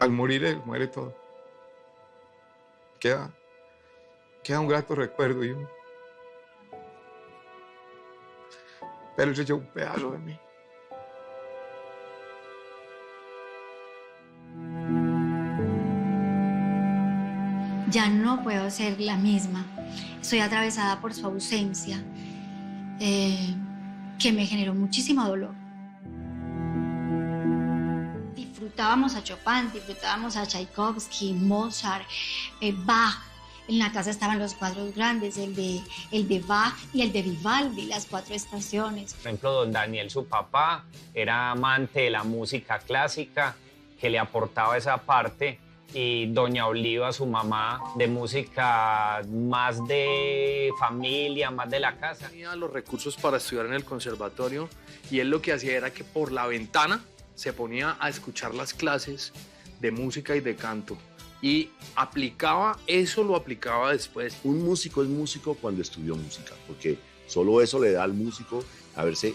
Al morir él, muere todo. Queda, queda un grato recuerdo pero él se echó un pedazo de mí. Ya no puedo ser la misma. Estoy atravesada por su ausencia, que me generó muchísimo dolor. Disfrutábamos a Chopin, disfrutábamos a Tchaikovsky, Mozart, Bach. En la casa estaban los cuadros grandes, el de Bach y el de Vivaldi, las 4 estaciones. Por ejemplo, don Daniel, su papá, era amante de la música clásica, que le aportaba esa parte, y doña Oliva, su mamá, de música más de familia, más de la casa. Tenía los recursos para estudiar en el conservatorio y él lo que hacía era que por la ventana se ponía a escuchar las clases de música y de canto. Y aplicaba, eso lo aplicaba después. Un músico es músico cuando estudió música, porque solo eso le da al músico haberse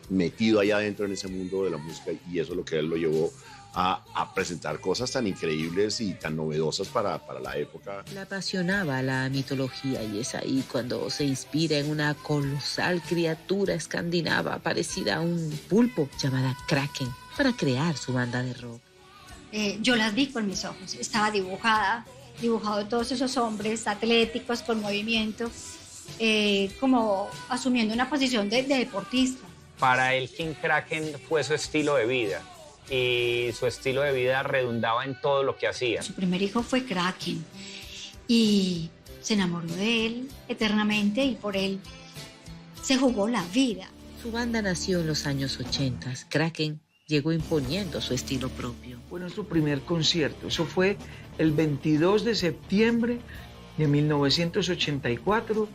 metido allá adentro en ese mundo de la música, y eso es lo que él lo llevó a presentar cosas tan increíbles y tan novedosas para la época. Le apasionaba la mitología y es ahí cuando se inspira en una colosal criatura escandinava parecida a un pulpo llamada Kraken para crear su banda de rock. Yo las vi con mis ojos. Estaba dibujado todos esos hombres atléticos, con movimiento, como asumiendo una posición de deportista. Para él, King Kraken fue su estilo de vida, y su estilo de vida redundaba en todo lo que hacía. Su primer hijo fue Kraken y se enamoró de él eternamente y por él se jugó la vida. Su banda nació en los años 80. Kraken llegó imponiendo su estilo propio. Fue nuestro primer concierto. Eso fue el 22 de septiembre de 1984.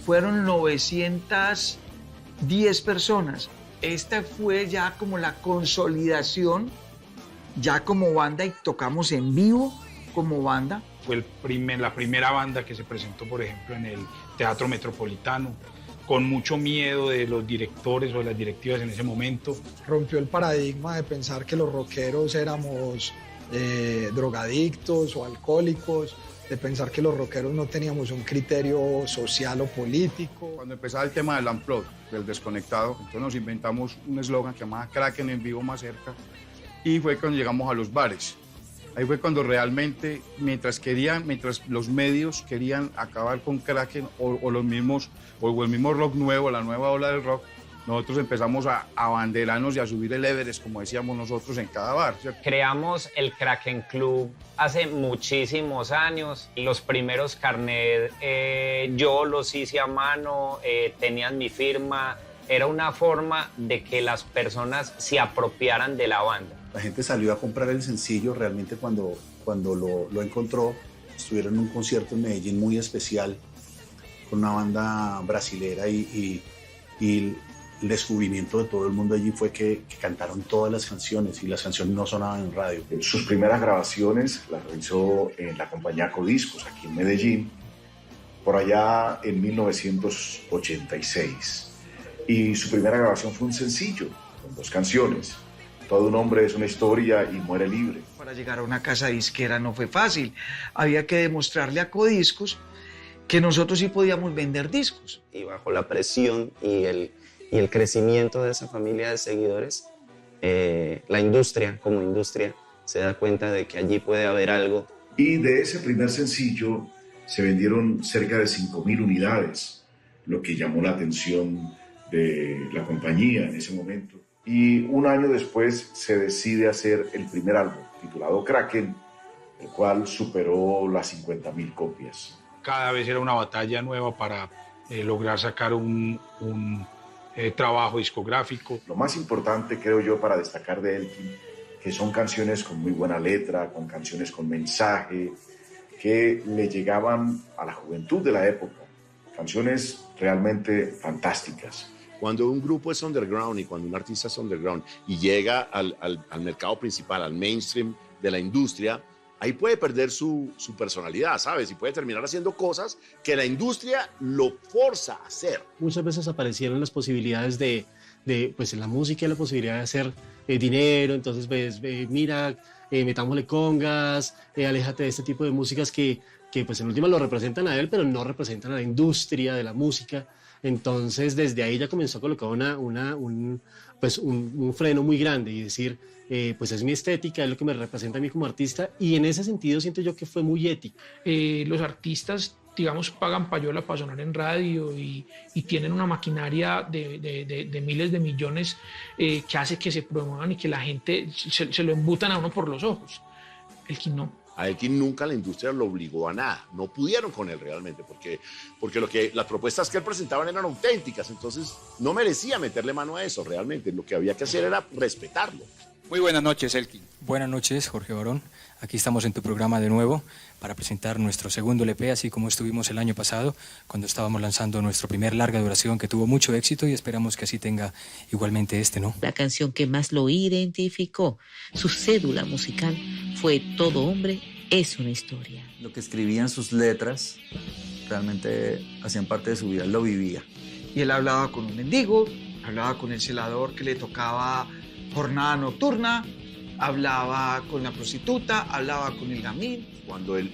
Fueron 910 personas. Esta fue ya como la consolidación, ya como banda, y tocamos en vivo como banda. Fue la primera banda que se presentó, por ejemplo, en el Teatro Metropolitano, con mucho miedo de los directores o de las directivas en ese momento. Rompió el paradigma de pensar que los rockeros éramos drogadictos o alcohólicos, de pensar que los rockeros no teníamos un criterio social o político. Cuando empezaba el tema del unplugged, del desconectado, entonces nos inventamos un eslogan que llamaba Kraken en vivo más cerca, y fue cuando llegamos a los bares. Ahí fue cuando realmente, mientras los medios querían acabar con Kraken o el mismo rock nuevo, la nueva ola del rock, nosotros empezamos a abanderarnos y a subir el Everest, como decíamos nosotros, en cada bar, ¿cierto? Creamos el Kraken Club hace muchísimos años. Los primeros carnet yo los hice a mano, tenían mi firma. Era una forma de que las personas se apropiaran de la banda. La gente salió a comprar el sencillo realmente cuando lo encontró. Estuvieron en un concierto en Medellín muy especial con una banda brasilera y el descubrimiento de todo el mundo allí fue que cantaron todas las canciones, y las canciones no sonaban en radio. Sus primeras grabaciones las realizó en la compañía Codiscos, aquí en Medellín, por allá en 1986. Y su primera grabación fue un sencillo, con 2 canciones. Todo un hombre es una historia y muere libre. Para llegar a una casa disquera no fue fácil. Había que demostrarle a Codiscos que nosotros sí podíamos vender discos. Y bajo la presión y el crecimiento de esa familia de seguidores, la industria, como industria, se da cuenta de que allí puede haber algo. Y de ese primer sencillo se vendieron cerca de 5.000 unidades, lo que llamó la atención de la compañía en ese momento. Y un año después se decide hacer el primer álbum, titulado Kraken, el cual superó las 50.000 copias. Cada vez era una batalla nueva para lograr sacar un trabajo discográfico. Lo más importante, creo yo, para destacar de Elkin, que son canciones con muy buena letra, con canciones con mensaje, que le llegaban a la juventud de la época. Canciones realmente fantásticas. Cuando un grupo es underground y cuando un artista es underground y llega al mercado principal, al mainstream de la industria, ahí puede perder su personalidad, ¿sabes? Y puede terminar haciendo cosas que la industria lo forza a hacer. Muchas veces aparecieron las posibilidades de pues, la música y la posibilidad de hacer dinero. Entonces, pues, mira, metámosle congas, aléjate de este tipo de músicas que pues en última lo representan a él, pero no representan a la industria de la música. Entonces, desde ahí ya comenzó a colocar un freno muy grande y decir, pues es mi estética, es lo que me representa a mí como artista, y en ese sentido siento yo que fue muy ético. Los artistas, digamos, pagan payola para sonar en radio y tienen una maquinaria de miles de millones que hace que se promuevan y que la gente se lo embutan a uno por los ojos. Elkin no. A Elkin nunca la industria lo obligó a nada, no pudieron con él realmente, porque las propuestas que él presentaba eran auténticas, entonces no merecía meterle mano a eso realmente, lo que había que hacer era respetarlo. Muy buenas noches, Elkin. Buenas noches, Jorge Barón. Aquí estamos en tu programa de nuevo para presentar nuestro segundo LP, así como estuvimos el año pasado, cuando estábamos lanzando nuestro primer larga duración que tuvo mucho éxito, y esperamos que así tenga igualmente este, ¿no? La canción que más lo identificó, su cédula musical, fue Todo hombre es una historia. Lo que escribía en sus letras realmente hacían parte de su vida, él lo vivía. Y él hablaba con un mendigo, hablaba con el celador que le tocaba jornada nocturna, hablaba con la prostituta, hablaba con el gamín. Cuando él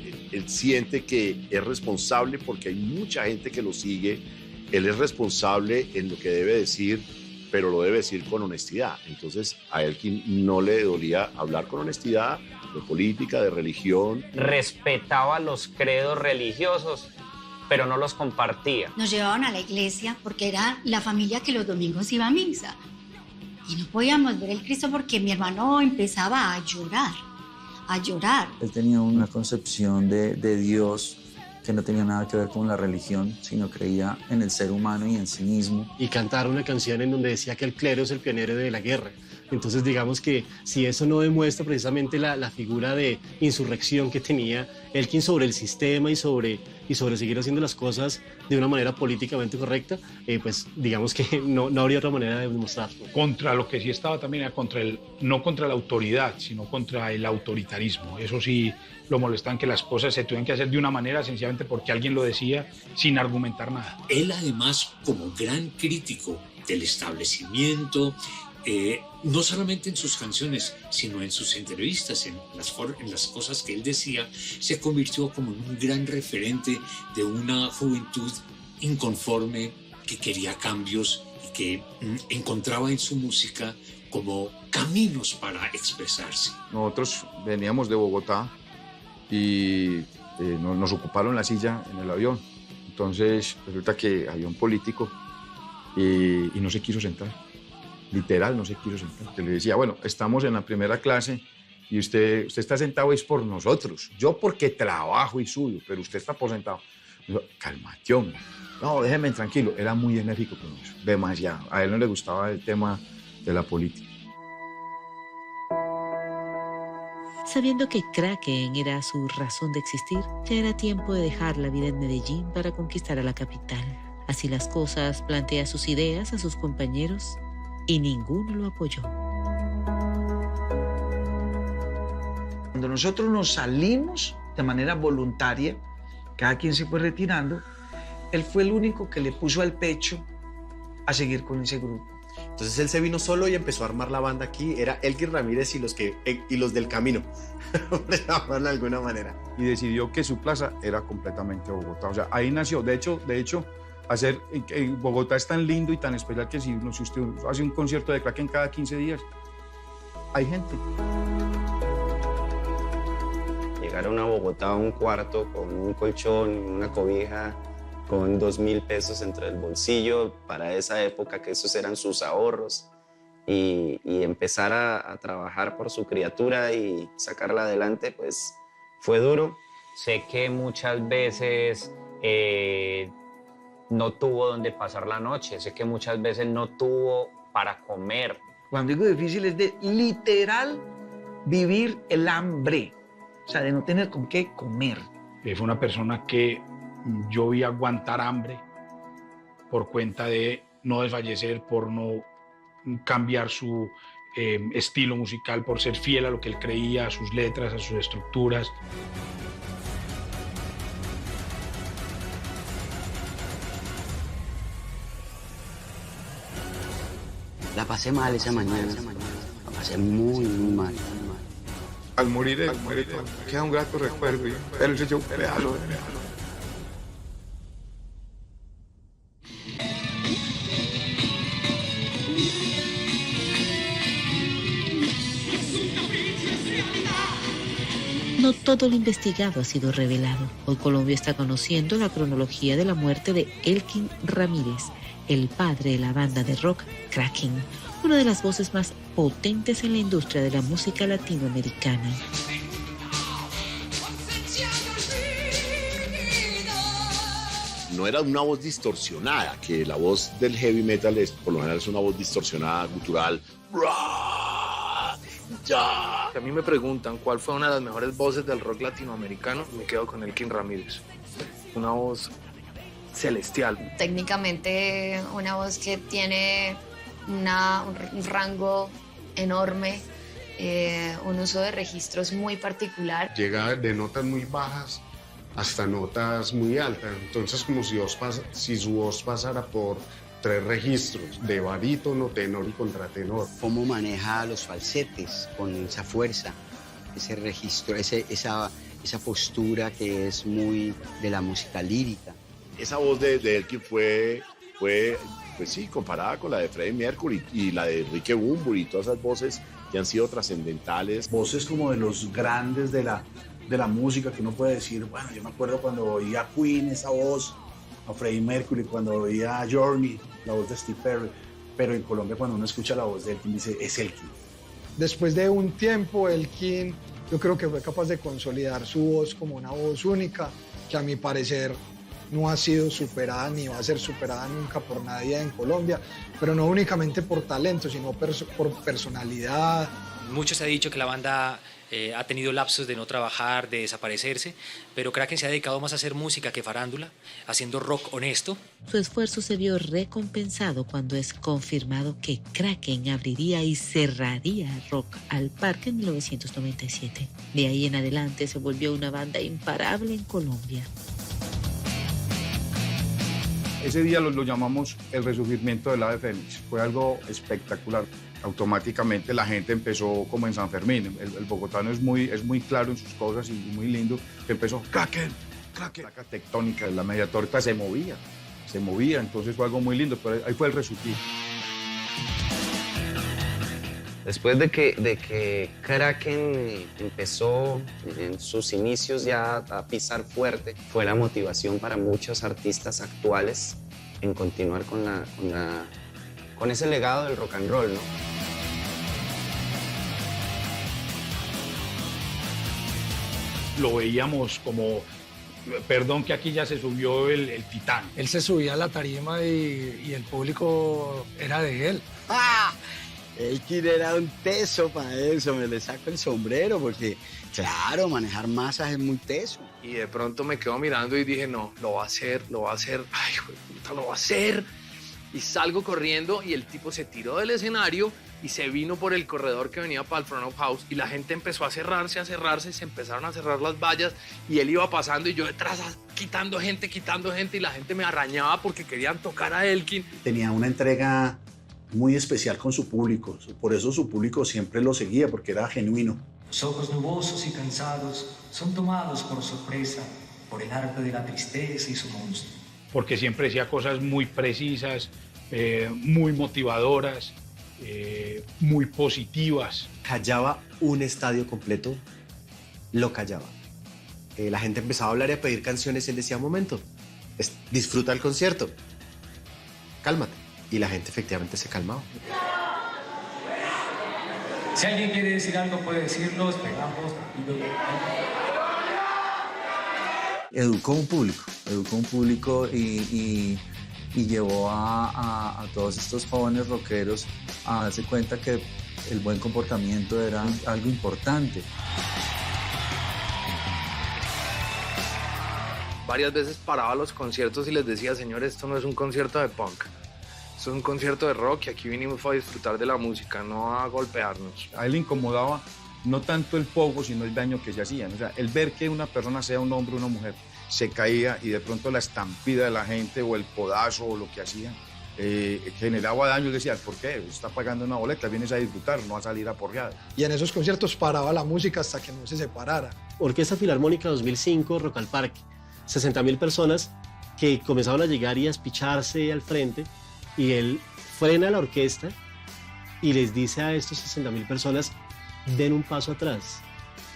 siente que es responsable, porque hay mucha gente que lo sigue, él es responsable en lo que debe decir, pero lo debe decir con honestidad. Entonces a Elkin no le dolía hablar con honestidad de política, de religión. Respetaba los credos religiosos, pero no los compartía. Nos llevaban a la iglesia porque era la familia que los domingos iba a misa. Y no podíamos ver el Cristo porque mi hermano empezaba a llorar. Él tenía una concepción de Dios que no tenía nada que ver con la religión, sino creía en el ser humano y en sí mismo. Y cantar una canción en donde decía que el clero es el pionero de la guerra. Entonces, digamos que si eso no demuestra precisamente la figura de insurrección que tenía Elkin sobre el sistema y sobre seguir haciendo las cosas de una manera políticamente correcta, pues digamos que no habría otra manera de demostrarlo. Contra lo que sí estaba también era no contra la autoridad, sino contra el autoritarismo. Eso sí lo molestaban, que las cosas se tuvieran que hacer de una manera sencillamente porque alguien lo decía sin argumentar nada. Él además, como gran crítico del establecimiento, no solamente en sus canciones, sino en sus entrevistas, en las cosas que él decía, se convirtió como en un gran referente de una juventud inconforme que quería cambios y que encontraba en su música como caminos para expresarse. Nosotros veníamos de Bogotá y nos ocuparon la silla en el avión. Entonces resulta que había un político y no se quiso sentar. Literal, no se quiso sentar. Que le decía, bueno, estamos en la primera clase y usted está sentado es por nosotros. Yo porque trabajo y suyo, pero usted está por sentado. Dijo, cálmate, hombre. No, déjeme tranquilo. Era muy enérgico con eso, demasiado. A él no le gustaba el tema de la política. Sabiendo que Kraken era su razón de existir, ya era tiempo de dejar la vida en Medellín para conquistar a la capital. Así las cosas, plantea sus ideas a sus compañeros y ninguno lo apoyó. Cuando nosotros nos salimos de manera voluntaria, cada quien se fue retirando, él fue el único que le puso al pecho a seguir con ese grupo. Entonces él se vino solo y empezó a armar la banda aquí. Era Elkin Ramírez y los del camino, por llamarlo de alguna manera. Y decidió que su plaza era completamente Bogotá. O sea, ahí nació. De hecho, Bogotá es tan lindo y tan especial que si usted hace un concierto de Kraken cada 15 días, hay gente. Llegaron a Bogotá a un cuarto con un colchón y una cobija con 2.000 pesos entre el bolsillo para esa época, que esos eran sus ahorros, y empezar a trabajar por su criatura y sacarla adelante, pues fue duro. Sé que muchas veces no tuvo donde pasar la noche, sé que muchas veces no tuvo para comer. Cuando digo difícil es de literal vivir el hambre, o sea, de no tener con qué comer. Fue una persona que yo vi aguantar hambre por cuenta de no desfallecer, por no cambiar su estilo musical, por ser fiel a lo que él creía, a sus letras, a sus estructuras. La pasé mal esa mañana. La pasé muy, muy mal. Al morir él, queda un grato recuerdo y él se llevó un pedalo. No todo lo investigado ha sido revelado. Hoy Colombia está conociendo la cronología de la muerte de Elkin Ramírez, el padre de la banda de rock Kraken, una de las voces más potentes en la industria de la música latinoamericana. No era una voz distorsionada, que la voz del heavy metal por lo general es una voz distorsionada, gutural. Si a mí me preguntan cuál fue una de las mejores voces del rock latinoamericano, me quedo con Elkin Ramírez. Una voz celestial. Técnicamente una voz que tiene un rango enorme, un uso de registros muy particular. Llega de notas muy bajas hasta notas muy altas, entonces como si su voz pasara por 3 registros, de barítono, tenor y contratenor. Cómo maneja los falsetes con esa fuerza, ese registro, esa postura que es muy de la música lírica. Esa voz de Elkin fue, pues sí, comparada con la de Freddie Mercury y la de Enrique Bunbury y todas esas voces que han sido trascendentales. Voces como de los grandes de la música, que uno puede decir, bueno, yo me acuerdo cuando oía a Queen, esa voz, a Freddie Mercury, cuando oía a Journey, la voz de Steve Perry, pero en Colombia cuando uno escucha la voz de Elkin dice, es Elkin. Después de un tiempo, Elkin yo creo que fue capaz de consolidar su voz como una voz única, que a mi parecer no ha sido superada ni va a ser superada nunca por nadie en Colombia, pero no únicamente por talento, sino por personalidad. Mucho se ha dicho que la banda ha tenido lapsos de no trabajar, de desaparecerse, pero Kraken se ha dedicado más a hacer música que farándula, haciendo rock honesto. Su esfuerzo se vio recompensado cuando es confirmado que Kraken abriría y cerraría Rock al Parque en 1997. De ahí en adelante se volvió una banda imparable en Colombia. Ese día lo llamamos el resurgimiento del ave fénix. Fue algo espectacular. Automáticamente la gente empezó como en San Fermín. El bogotano es muy claro en sus cosas y muy lindo. Que empezó, Kraken. La placa tectónica, la media torta se movía. Entonces fue algo muy lindo, pero ahí fue el resurgir. Después de que Kraken empezó en sus inicios ya a pisar fuerte, fue la motivación para muchos artistas actuales en continuar con ese legado del rock and roll, ¿no? Lo veíamos como, perdón que aquí ya se subió el titán. Él se subía a la tarima y el público era de él. ¡Ah! Elkin era un teso para eso, me le saco el sombrero porque, claro, manejar masas es muy teso. Y de pronto me quedo mirando y dije, no, lo va a hacer, ay, hijo de puta, lo va a hacer. Y salgo corriendo y el tipo se tiró del escenario y se vino por el corredor que venía para el front of house y la gente empezó a cerrarse, se empezaron a cerrar las vallas y él iba pasando y yo detrás quitando gente y la gente me arañaba porque querían tocar a Elkin. Tenía una entrega muy especial con su público, por eso su público siempre lo seguía, porque era genuino. Los ojos nubosos y cansados son tomados por sorpresa por el arte de la tristeza y su monstruo. Porque siempre decía cosas muy precisas, muy motivadoras, muy positivas. Callaba un estadio completo, lo callaba. La gente empezaba a hablar y a pedir canciones y él decía, un momento, disfruta el concierto, cálmate. Y la gente efectivamente se calmaba. Si alguien quiere decir algo, puede decirlo, esperamos. Educó un público y llevó a todos estos jóvenes rockeros a darse cuenta que el buen comportamiento era algo importante. Varias veces paraba los conciertos y les decía, señores, esto no es un concierto de punk. Esto es un concierto de rock y aquí vinimos a disfrutar de la música, no a golpearnos. A él le incomodaba no tanto el pogo, sino el daño que se hacían. O sea, el ver que una persona, sea un hombre o una mujer, se caía y de pronto la estampida de la gente o el codazo o lo que hacían, generaba daños. Decían, ¿por qué? Está pagando una boleta, vienes a disfrutar, no a salir a porrear. Y en esos conciertos paraba la música hasta que no se separara. Orquesta Filarmónica 2005, Rock al Parque. 60.000 personas que comenzaban a llegar y a espicharse al frente, y él frena la orquesta y les dice a estos 60.000 personas, den un paso atrás.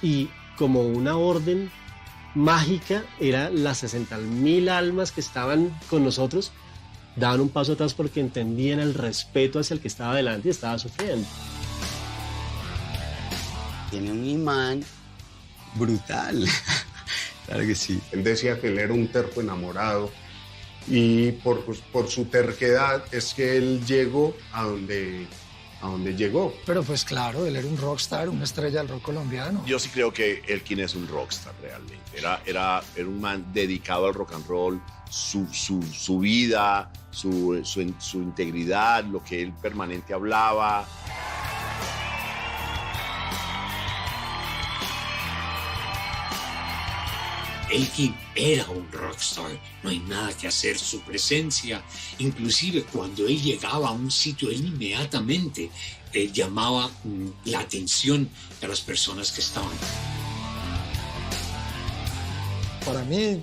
Y como una orden mágica, eran las 60.000 almas que estaban con nosotros, daban un paso atrás porque entendían el respeto hacia el que estaba delante y estaba sufriendo. Tiene un imán brutal. Claro que sí. Él decía que él era un terco enamorado y por su terquedad es que él llegó a donde llegó. Pero pues claro, él era un rockstar, una estrella del rock colombiano. Yo sí creo que Elkin es un rockstar realmente. Era un man dedicado al rock and roll, su vida, su integridad, lo que él permanente hablaba. Elkin era un rockstar, no hay nada que hacer, su presencia, inclusive cuando él llegaba a un sitio, él inmediatamente llamaba la atención de las personas que estaban. Para mí,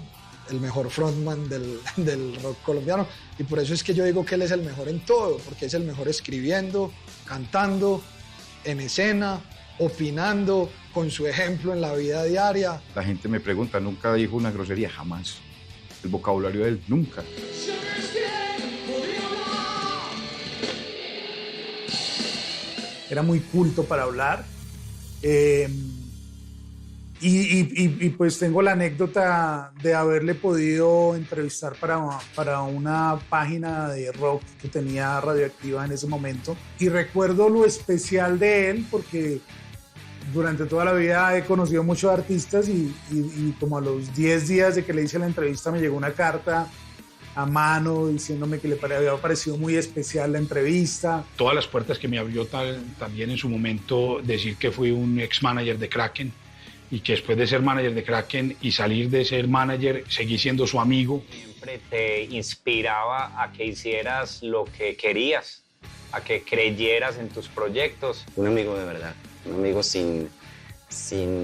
el mejor frontman del rock colombiano, y por eso es que yo digo que él es el mejor en todo, porque es el mejor escribiendo, cantando, en escena, opinando, con su ejemplo en la vida diaria. La gente me pregunta, ¿nunca dijo una grosería? Jamás. El vocabulario de él, nunca. Era muy culto para hablar. Y pues tengo la anécdota de haberle podido entrevistar para una página de rock que tenía Radioactiva en ese momento. Y recuerdo lo especial de él porque durante toda la vida he conocido muchos artistas y como a los 10 días de que le hice la entrevista me llegó una carta a mano diciéndome que le había parecido muy especial la entrevista. Todas las puertas que me abrió también en su momento, decir que fui un ex manager de Kraken y que después de ser manager de Kraken y salir de ser manager, seguí siendo su amigo. Siempre te inspiraba a que hicieras lo que querías, a que creyeras en tus proyectos. Un amigo de verdad, un amigo sin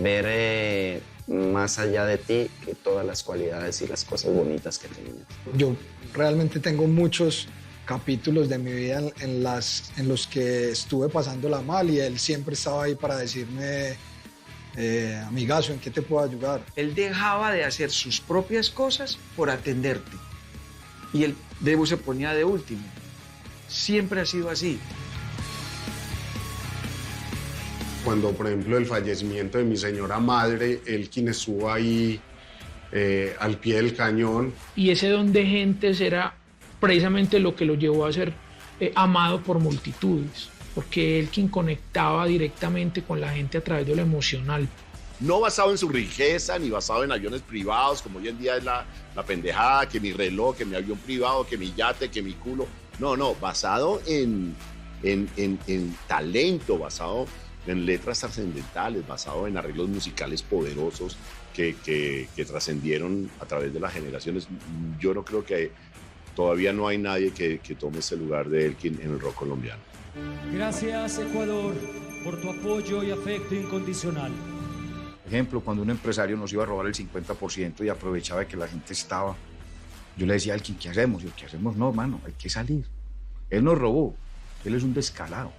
ver más allá de ti que todas las cualidades y las cosas bonitas que tenías. Yo realmente tengo muchos capítulos de mi vida en los que estuve pasándola mal y él siempre estaba ahí para decirme, amigazo, ¿en qué te puedo ayudar? Él dejaba de hacer sus propias cosas por atenderte. Y el Debu se ponía de último. Siempre ha sido así. Cuando, por ejemplo, el fallecimiento de mi señora madre, Elkin estuvo ahí al pie del cañón. Y ese don de gentes era precisamente lo que lo llevó a ser amado por multitudes, porque Elkin conectaba directamente con la gente a través de lo emocional. No basado en su riqueza, ni basado en aviones privados, como hoy en día es la pendejada, que mi reloj, que mi avión privado, que mi yate, que mi culo. No, basado en talento, basado en letras trascendentales, basado en arreglos musicales poderosos que trascendieron a través de las generaciones. Yo no creo que todavía no hay nadie que tome ese lugar de Elkin en el rock colombiano. Gracias, Ecuador, por tu apoyo y afecto incondicional. Por ejemplo, cuando un empresario nos iba a robar el 50% y aprovechaba de que la gente estaba, yo le decía a Elkin, ¿qué hacemos? Y yo, ¿qué hacemos? No, mano, hay que salir. Él nos robó, él es un descarado,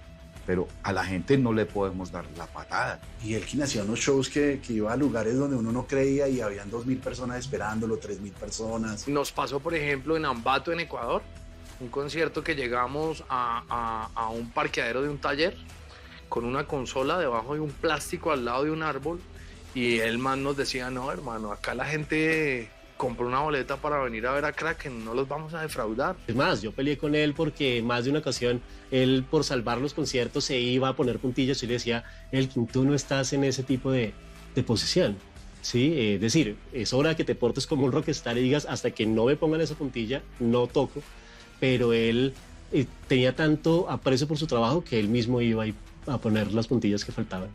pero a la gente no le podemos dar la patada. Y Elkin hacía unos shows que iba a lugares donde uno no creía y habían 2.000 personas esperándolo, 3.000 personas. Nos pasó, por ejemplo, en Ambato, en Ecuador, un concierto que llegamos a un parqueadero de un taller con una consola debajo de un plástico al lado de un árbol y el man nos decía, no, hermano, acá la gente compró una boleta para venir a ver a Kraken, no los vamos a defraudar. Es más, yo peleé con él porque más de una ocasión él, por salvar los conciertos, se iba a poner puntillas y le decía, Elkin, tú no estás en ese tipo de posición, ¿sí? Es decir, es hora que te portes como un rockstar y digas, hasta que no me pongan esa puntilla, no toco, pero él tenía tanto aprecio por su trabajo que él mismo iba a poner las puntillas que faltaban.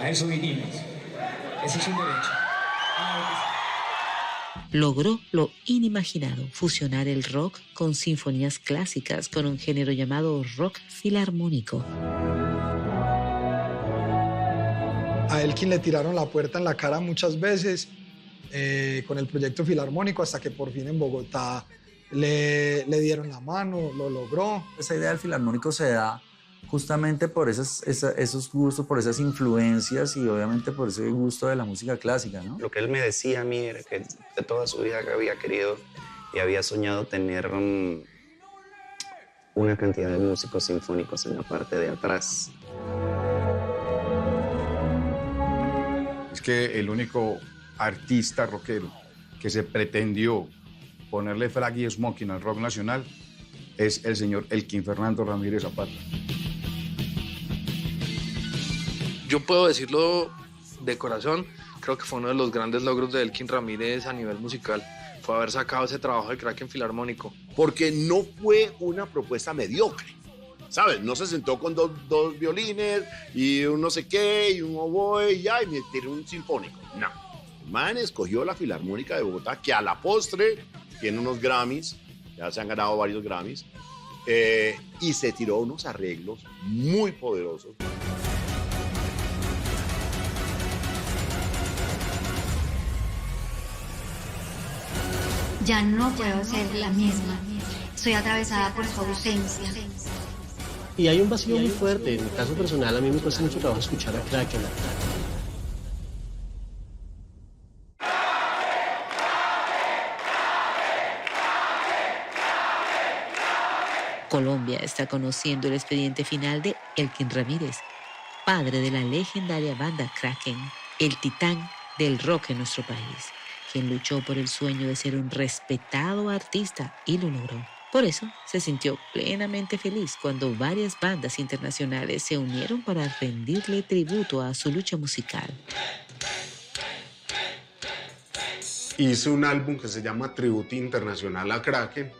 A eso vinimos. Ese es un derecho. Logró lo inimaginado, fusionar el rock con sinfonías clásicas con un género llamado rock filarmónico. A Elkin le tiraron la puerta en la cara muchas veces con el proyecto filarmónico, hasta que por fin en Bogotá le dieron la mano, lo logró. Esa idea del filarmónico se da justamente por esos gustos, por esas influencias y obviamente por ese gusto de la música clásica, ¿no? Lo que él me decía a mí era que de toda su vida había querido y había soñado tener una cantidad de músicos sinfónicos en la parte de atrás. Es que el único artista rockero que se pretendió ponerle frac y smoking al rock nacional es el señor Elkin Fernando Ramírez Zapata. Yo puedo decirlo de corazón, creo que fue uno de los grandes logros de Elkin Ramírez a nivel musical, fue haber sacado ese trabajo de Kraken Filarmónico. Porque no fue una propuesta mediocre, ¿sabes? No se sentó con dos violines y un no sé qué y un oboe y ya, y me tiró un sinfónico. No. El man escogió la Filarmónica de Bogotá, que a la postre tiene unos Grammys, ya se han ganado varios Grammys, y se tiró unos arreglos muy poderosos. Ya no puedo ser la misma. Estoy atravesada por su ausencia. Y hay un vacío muy fuerte. En mi caso personal, a mí me cuesta mucho trabajo escuchar a Kraken. Colombia está conociendo el expediente final de Elkin Ramírez, padre de la legendaria banda Kraken, el titán del rock en nuestro país, quien luchó por el sueño de ser un respetado artista y lo logró. Por eso se sintió plenamente feliz cuando varias bandas internacionales se unieron para rendirle tributo a su lucha musical. Hice un álbum que se llama Tributo Internacional a Kraken,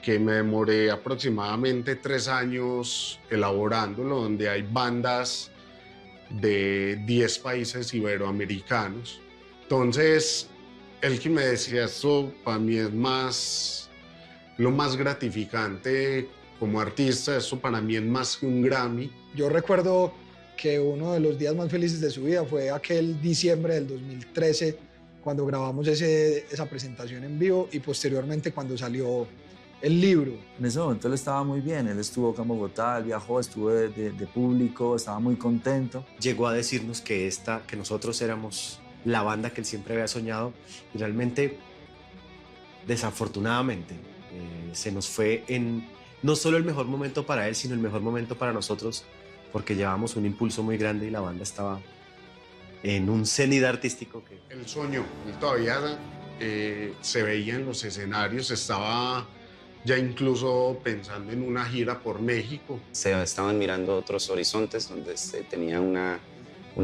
que me demoré aproximadamente 3 años elaborándolo, donde hay bandas de 10 países iberoamericanos. Entonces, Elkin me decía, esto para mí es lo más gratificante como artista, esto para mí es más que un Grammy. Yo recuerdo que uno de los días más felices de su vida fue aquel diciembre del 2013, cuando grabamos esa presentación en vivo y posteriormente cuando salió el libro. En ese momento él estaba muy bien, él estuvo acá en Bogotá, él viajó, estuvo de público, estaba muy contento. Llegó a decirnos que nosotros éramos la banda que él siempre había soñado y realmente, desafortunadamente, se nos fue en no solo el mejor momento para él, sino el mejor momento para nosotros, porque llevábamos un impulso muy grande y la banda estaba en un cenit artístico. El sueño, él todavía se veía en los escenarios, estaba ya incluso pensando en una gira por México. Se estaban mirando otros horizontes, donde se tenía una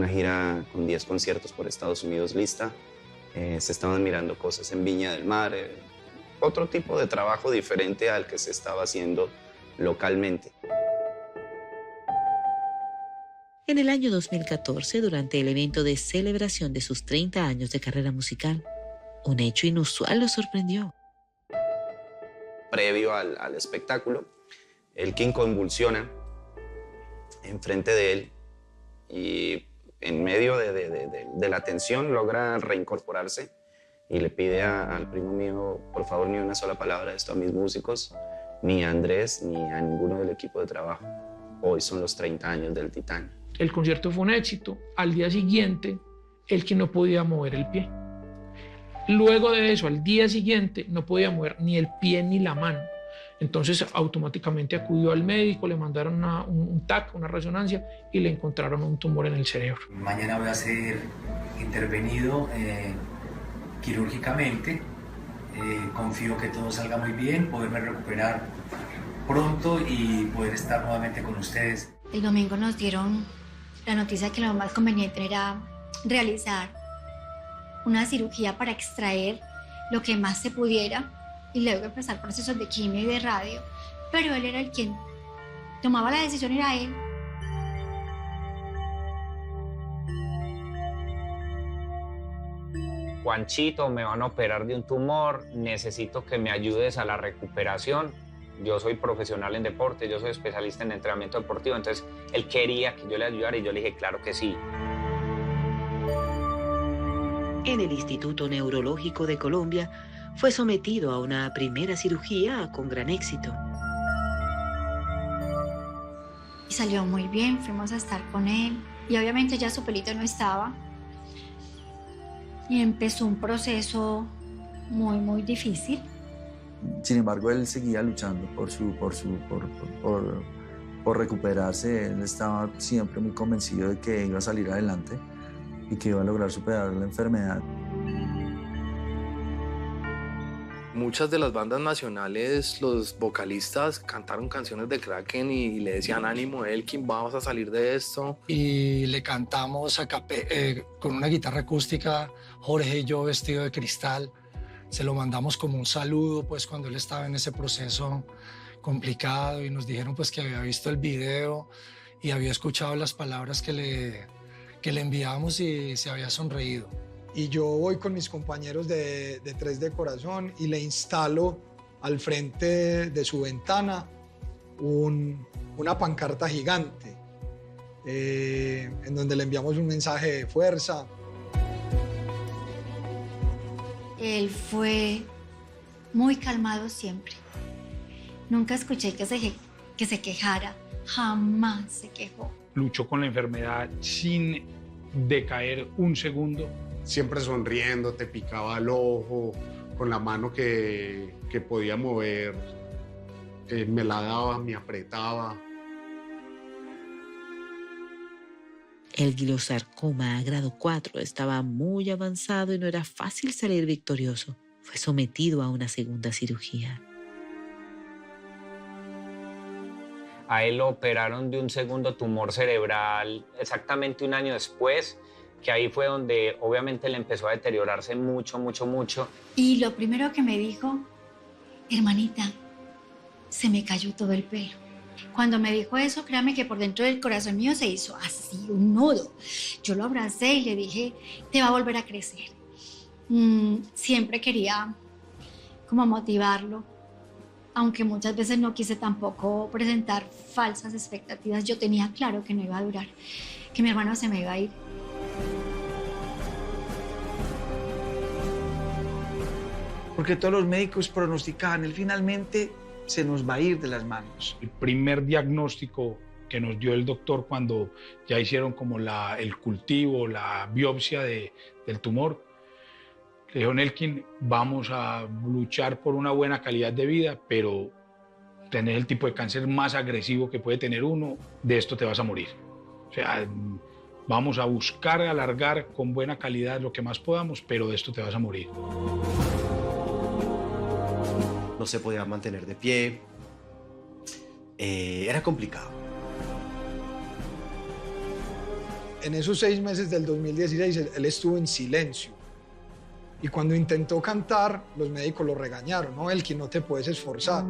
gira con 10 conciertos por Estados Unidos lista. Se estaban mirando cosas en Viña del Mar, otro tipo de trabajo diferente al que se estaba haciendo localmente. En el año 2014, durante el evento de celebración de sus 30 años de carrera musical, un hecho inusual lo sorprendió. Previo al espectáculo, Elkin convulsiona enfrente de él y en medio de la tensión logra reincorporarse y le pide al primo mío, por favor, ni una sola palabra de esto a mis músicos, ni a Andrés, ni a ninguno del equipo de trabajo. Hoy son los 30 años del Titán. El concierto fue un éxito. Al día siguiente, Elkin no podía mover el pie. Luego de eso, al día siguiente, no podía mover ni el pie ni la mano. Entonces, automáticamente acudió al médico, le mandaron un TAC, una resonancia, y le encontraron un tumor en el cerebro. Mañana voy a ser intervenido quirúrgicamente. Confío que todo salga muy bien, poderme recuperar pronto y poder estar nuevamente con ustedes. El domingo nos dieron la noticia que lo más conveniente era realizar una cirugía para extraer lo que más se pudiera y luego empezar procesos de quimio y de radio, pero él era el quien tomaba la decisión, era él. Juanchito, me van a operar de un tumor, necesito que me ayudes a la recuperación. Yo soy profesional en deporte, yo soy especialista en entrenamiento deportivo, entonces él quería que yo le ayudara y yo le dije, claro que sí. En el Instituto Neurológico de Colombia fue sometido a una primera cirugía con gran éxito. Y salió muy bien, fuimos a estar con él y obviamente ya su pelito no estaba. Y empezó un proceso muy difícil. Sin embargo, él seguía luchando por recuperarse. Él estaba siempre muy convencido de que iba a salir adelante y que iba a lograr superar la enfermedad. Muchas de las bandas nacionales, los vocalistas cantaron canciones de Kraken y le decían ánimo, Elkin, vamos a salir de esto. Y le cantamos con una guitarra acústica, Jorge y yo vestido de cristal. Se lo mandamos como un saludo pues cuando él estaba en ese proceso complicado y nos dijeron pues que había visto el video y había escuchado las palabras que le enviamos y se había sonreído. Y yo voy con mis compañeros de Tres de Corazón y le instalo al frente de su ventana una pancarta gigante en donde le enviamos un mensaje de fuerza. Él fue muy calmado siempre. Nunca escuché que se quejara, jamás se quejó. Luchó con la enfermedad sin decaer un segundo. Siempre sonriendo, te picaba el ojo, con la mano que podía mover, me la daba, me apretaba. El gliosarcoma a grado 4 estaba muy avanzado y no era fácil salir victorioso. Fue sometido a una segunda cirugía. A él lo operaron de un segundo tumor cerebral exactamente un año después, que ahí fue donde obviamente le empezó a deteriorarse mucho. Y lo primero que me dijo, hermanita, se me cayó todo el pelo. Cuando me dijo eso, créame que por dentro del corazón mío se hizo así, un nudo. Yo lo abracé y le dije, te va a volver a crecer. Siempre quería como motivarlo, aunque muchas veces no quise tampoco presentar falsas expectativas. Yo tenía claro que no iba a durar, que mi hermano se me iba a ir. Porque todos los médicos pronosticaban, él finalmente se nos va a ir de las manos. El primer diagnóstico que nos dio el doctor cuando ya hicieron como el cultivo, la biopsia del tumor, le dijo, Elkin, vamos a luchar por una buena calidad de vida, pero tener el tipo de cáncer más agresivo que puede tener uno, de esto te vas a morir. O sea, vamos a buscar alargar con buena calidad lo que más podamos, pero de esto te vas a morir. No se podía mantener de pie. Era complicado. En esos 6 meses del 2016, él estuvo en silencio. Y cuando intentó cantar, los médicos lo regañaron. No, Elkin, no te puedes esforzar.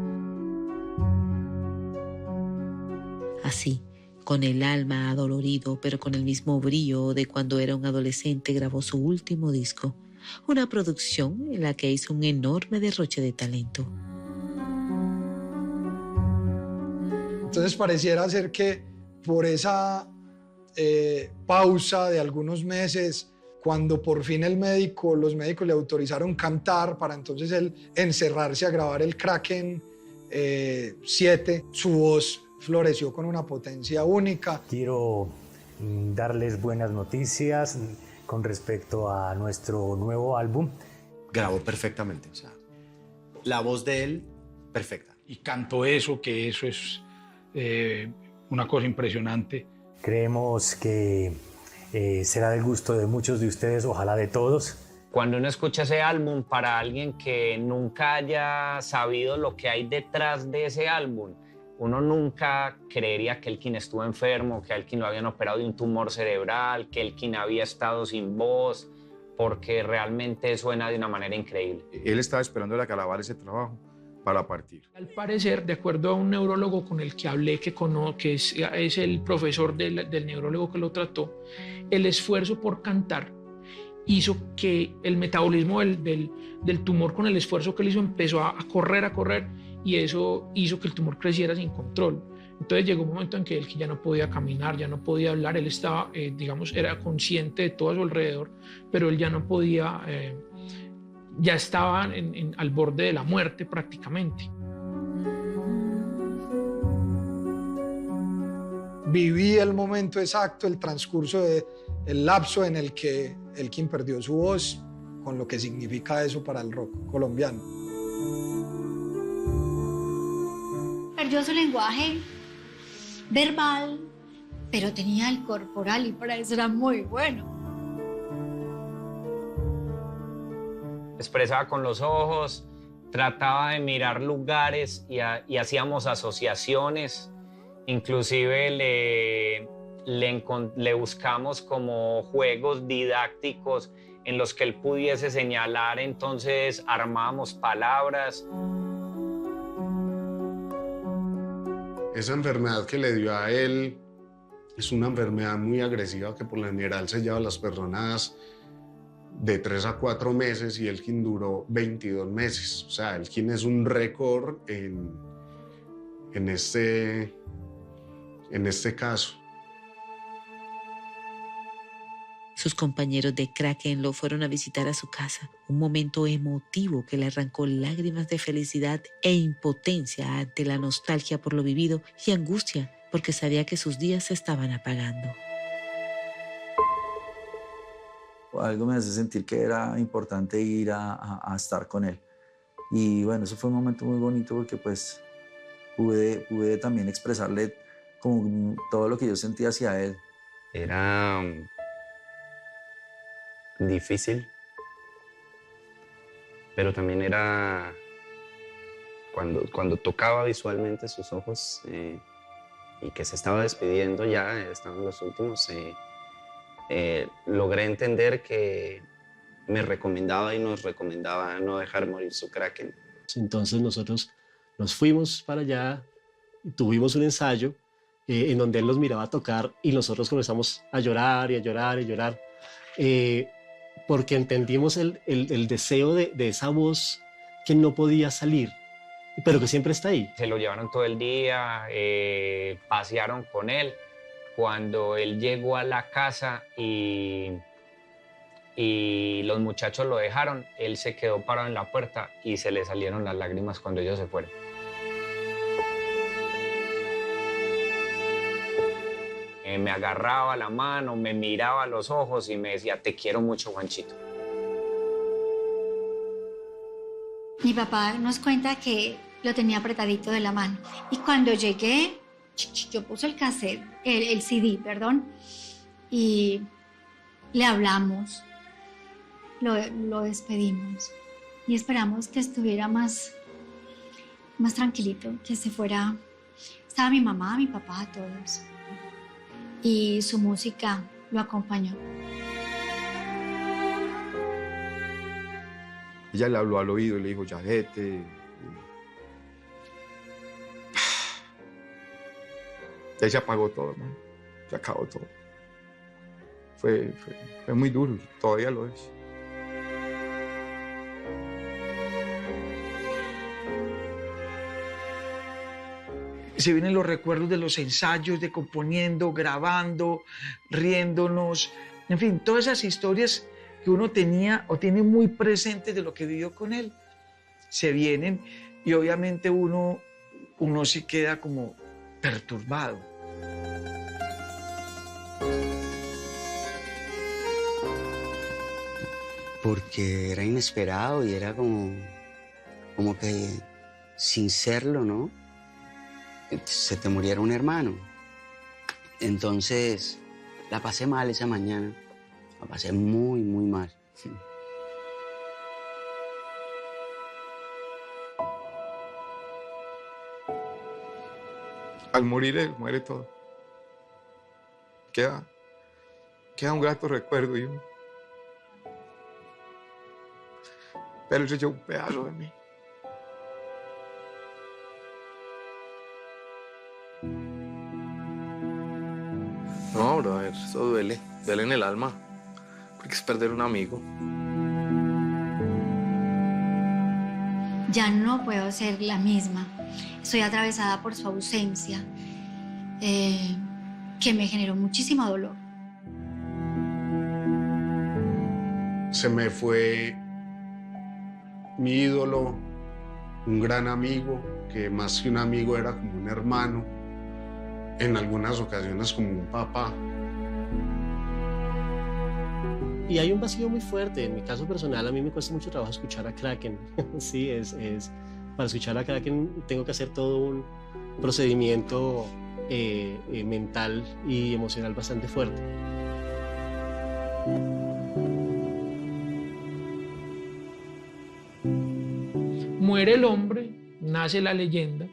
Así, con el alma adolorido, pero con el mismo brío de cuando era un adolescente, grabó su último disco. Una producción en la que hizo un enorme derroche de talento. Entonces pareciera ser que por esa pausa de algunos meses, cuando por fin los médicos le autorizaron cantar, para entonces él encerrarse a grabar el Kraken 7, su voz floreció con una potencia única. Quiero darles buenas noticias con respecto a nuestro nuevo álbum. Grabó perfectamente, o sea, la voz de él, perfecta. Y cantó eso, que eso es una cosa impresionante. Creemos que será del gusto de muchos de ustedes, ojalá de todos. Cuando uno escucha ese álbum, para alguien que nunca haya sabido lo que hay detrás de ese álbum, uno nunca creería que Elkin estuvo enfermo, que Elkin lo habían operado de un tumor cerebral, que Elkin había estado sin voz, porque realmente suena de una manera increíble. Él estaba esperando a acabar ese trabajo para partir. Al parecer, de acuerdo a un neurólogo con el que hablé, que es el profesor del neurólogo que lo trató, el esfuerzo por cantar hizo que el metabolismo del tumor, con el esfuerzo que él hizo, empezó a correr, y eso hizo que el tumor creciera sin control. Entonces llegó un momento en que él ya no podía caminar, ya no podía hablar, él estaba, digamos, era consciente de todo a su alrededor, pero él ya no podía, ya estaba al borde de la muerte prácticamente. Viví el momento exacto, el transcurso, el lapso en el que Elkin perdió su voz, con lo que significa eso para el rock colombiano. Perdió su lenguaje verbal, pero tenía el corporal y para eso era muy bueno. Expresaba con los ojos, trataba de mirar lugares y hacíamos asociaciones. Inclusive le buscamos como juegos didácticos en los que él pudiese señalar, entonces armábamos palabras. Esa enfermedad que le dio a él es una enfermedad muy agresiva que por lo general se lleva a las personas de 3 a 4 meses y Elkin duró 22 meses. O sea, Elkin es un récord en este caso. Sus compañeros de Kraken lo fueron a visitar a su casa, un momento emotivo que le arrancó lágrimas de felicidad e impotencia ante la nostalgia por lo vivido y angustia porque sabía que sus días se estaban apagando. Algo me hace sentir que era importante ir a estar con él. Y bueno, eso fue un momento muy bonito porque pues pude también expresarle como todo lo que yo sentía hacia él. Era difícil, pero también era cuando tocaba visualmente sus ojos y que se estaba despidiendo, ya estaban los últimos, logré entender que me recomendaba y nos recomendaba no dejar morir su Kraken. Entonces nosotros nos fuimos para allá y tuvimos un ensayo en donde él nos miraba tocar y nosotros comenzamos a llorar y a llorar y a llorar, porque entendimos el deseo de esa voz que no podía salir, pero que siempre está ahí. Se lo llevaron todo el día, pasearon con él. Cuando él llegó a la casa y los muchachos lo dejaron, él se quedó parado en la puerta y se le salieron las lágrimas cuando ellos se fueron. Me agarraba la mano, me miraba a los ojos y me decía, te quiero mucho, Juanchito. Mi papá nos cuenta que lo tenía apretadito de la mano. Y cuando llegué, yo puse el cassette, el CD, perdón, y le hablamos, lo despedimos y esperamos que estuviera más tranquilito, que se fuera. Estaba mi mamá, mi papá, todos. Y su música lo acompañó. Ella le habló al oído y le dijo, ya vete. Ya se apagó todo, ¿no? Se acabó todo. Fue muy duro, todavía lo es. Se vienen los recuerdos de los ensayos, de componiendo, grabando, riéndonos, en fin, todas esas historias que uno tenía o tiene muy presentes de lo que vivió con él, se vienen y obviamente uno sí queda como perturbado. Porque era inesperado y era como que sin serlo, ¿no? Se te muriera un hermano. Entonces, la pasé mal esa mañana. La pasé muy, muy mal. Al morir él, muere todo. Queda un grato recuerdo y pero él se echó un pedazo de mí. No, brother, eso duele en el alma. porque es perder un amigo. Ya no puedo ser la misma. Estoy atravesada por su ausencia, que me generó muchísimo dolor. Se me fue mi ídolo, un gran amigo, que más que un amigo era como un hermano, en algunas ocasiones como un papá. Y hay un vacío muy fuerte. En mi caso personal, a mí me cuesta mucho trabajo escuchar a Kraken. Sí, para escuchar a Kraken tengo que hacer todo un procedimiento mental y emocional bastante fuerte. Muere el hombre, nace la leyenda.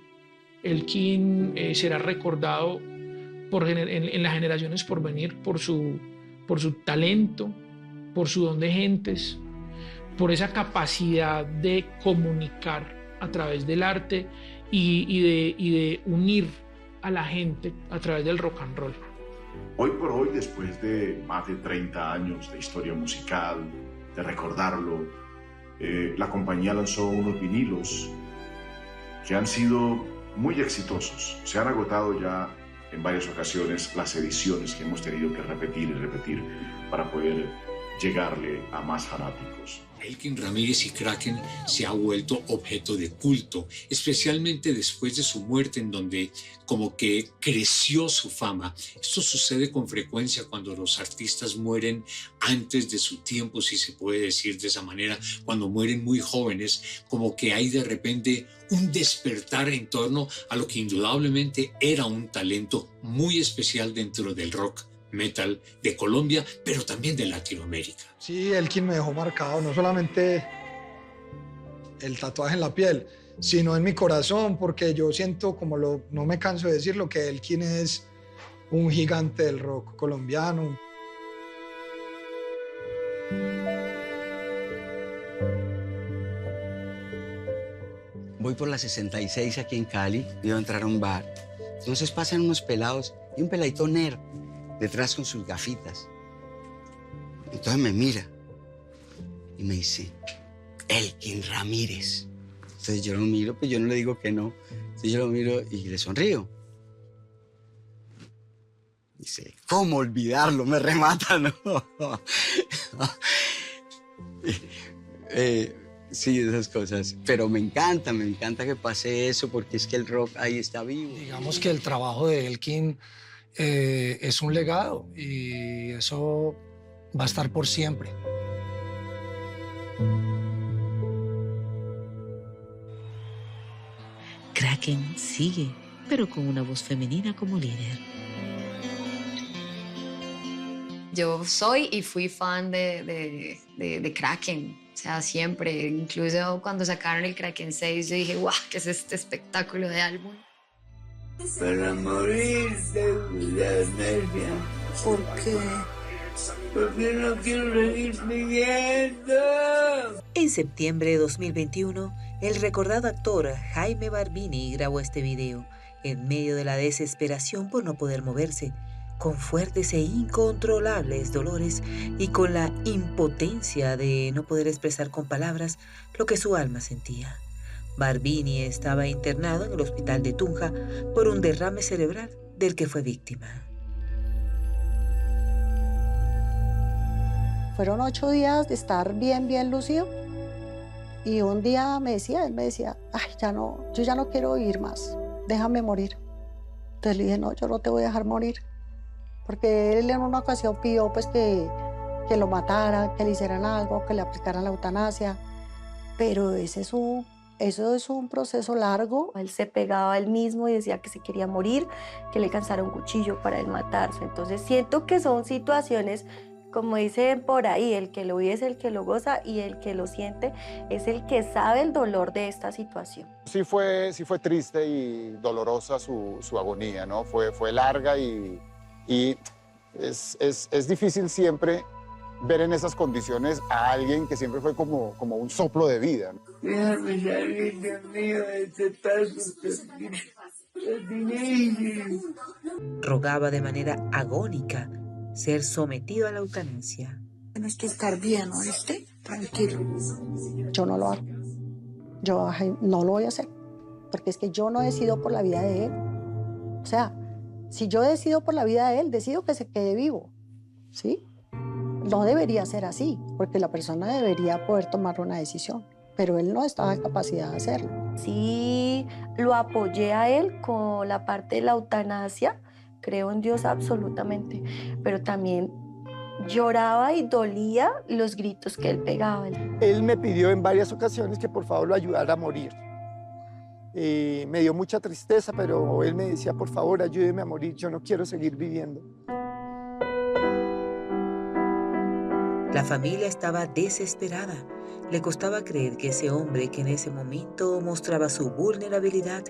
Elkin será recordado en las generaciones por venir por su talento, por su don de gentes, por esa capacidad de comunicar a través del arte y de unir a la gente a través del rock and roll. Hoy por hoy, después de más de 30 años de historia musical, de recordarlo, la compañía lanzó unos vinilos que han sido muy exitosos. Se han agotado ya en varias ocasiones las ediciones que hemos tenido que repetir y repetir para poder llegarle a más fanáticos. Elkin Ramírez y Kraken se ha vuelto objeto de culto, especialmente después de su muerte, en donde como que creció su fama. Esto sucede con frecuencia cuando los artistas mueren antes de su tiempo, si se puede decir de esa manera, cuando mueren muy jóvenes, como que hay de repente un despertar en torno a lo que indudablemente era un talento muy especial dentro del rock metal de Colombia, pero también de Latinoamérica. Sí, Elkin me dejó marcado, no solamente el tatuaje en la piel, sino en mi corazón, porque yo siento, no me canso de decirlo, que Elkin es un gigante del rock colombiano. Voy por la 66 aquí en Cali, iba a entrar a un bar. Entonces pasan unos pelados y un peladito nerd detrás con sus gafitas. Entonces me mira y me dice, Elkin Ramírez. Entonces yo lo miro, pues yo no le digo que no. Entonces yo lo miro y le sonrío. Dice, ¿cómo olvidarlo? Me remata, ¿no? Sí, esas cosas. Pero me encanta que pase eso, porque es que el rock ahí está vivo. Digamos que el trabajo de Elkin es un legado y eso va a estar por siempre. Kraken sigue, pero con una voz femenina como líder. Yo soy y fui fan de Kraken, o sea, siempre. Incluso cuando sacaron el Kraken 6, yo dije, ¡guau! ¿Qué es este espectáculo de álbum? Para morir de nervia. ¿Por qué? Porque no quiero seguir viviendo. En septiembre de 2021, el recordado actor Jaime Barbini grabó este video en medio de la desesperación por no poder moverse, con fuertes e incontrolables dolores y con la impotencia de no poder expresar con palabras lo que su alma sentía. Barbini estaba internado en el hospital de Tunja por un derrame cerebral del que fue víctima. Fueron 8 días de estar bien lúcido y un día él me decía, ay, yo ya no quiero vivir más, déjame morir. Entonces le dije, no, yo no te voy a dejar morir, porque él en una ocasión pidió pues que lo mataran, que le hicieran algo, que le aplicaran la eutanasia, pero eso es un proceso largo. Él se pegaba a él mismo y decía que se quería morir, que le cansara un cuchillo para él matarse. Entonces siento que son situaciones, como dicen por ahí, el que lo vive es el que lo goza y el que lo siente es el que sabe el dolor de esta situación. Sí fue triste y dolorosa su agonía, ¿no? Fue larga y es difícil siempre ver en esas condiciones a alguien que siempre fue como un soplo de vida, ¿no? Déjame salir, Dios mío, de este paso. Rogaba de manera agónica ser sometido a la eutanasia. Tienes que estar bien, ¿oíste? Tranquilo. Yo no lo hago. Yo a Jaime no lo voy a hacer. Porque es que yo no decido por la vida de él. O sea, si yo decido por la vida de él, decido que se quede vivo. ¿Sí? No debería ser así, porque la persona debería poder tomar una decisión. Pero él no estaba en capacidad de hacerlo. Sí, lo apoyé a él con la parte de la eutanasia. Creo en Dios absolutamente. Pero también lloraba y dolía los gritos que él pegaba. Él me pidió en varias ocasiones que por favor lo ayudara a morir. Me dio mucha tristeza, pero él me decía, por favor, ayúdeme a morir, yo no quiero seguir viviendo. La familia estaba desesperada. Le costaba creer que ese hombre que en ese momento mostraba su vulnerabilidad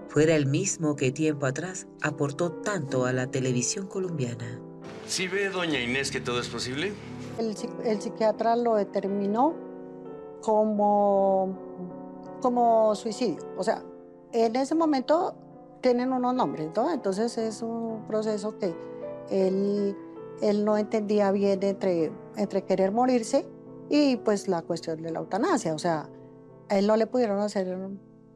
fuera el mismo que tiempo atrás aportó tanto a la televisión colombiana. ¿Sí ve, doña Inés, que todo es posible? El psiquiatra lo determinó como suicidio. O sea, en ese momento tienen unos nombres, ¿no? Entonces es un proceso que él no entendía bien entre querer morirse y pues la cuestión de la eutanasia. O sea, a él no le pudieron hacer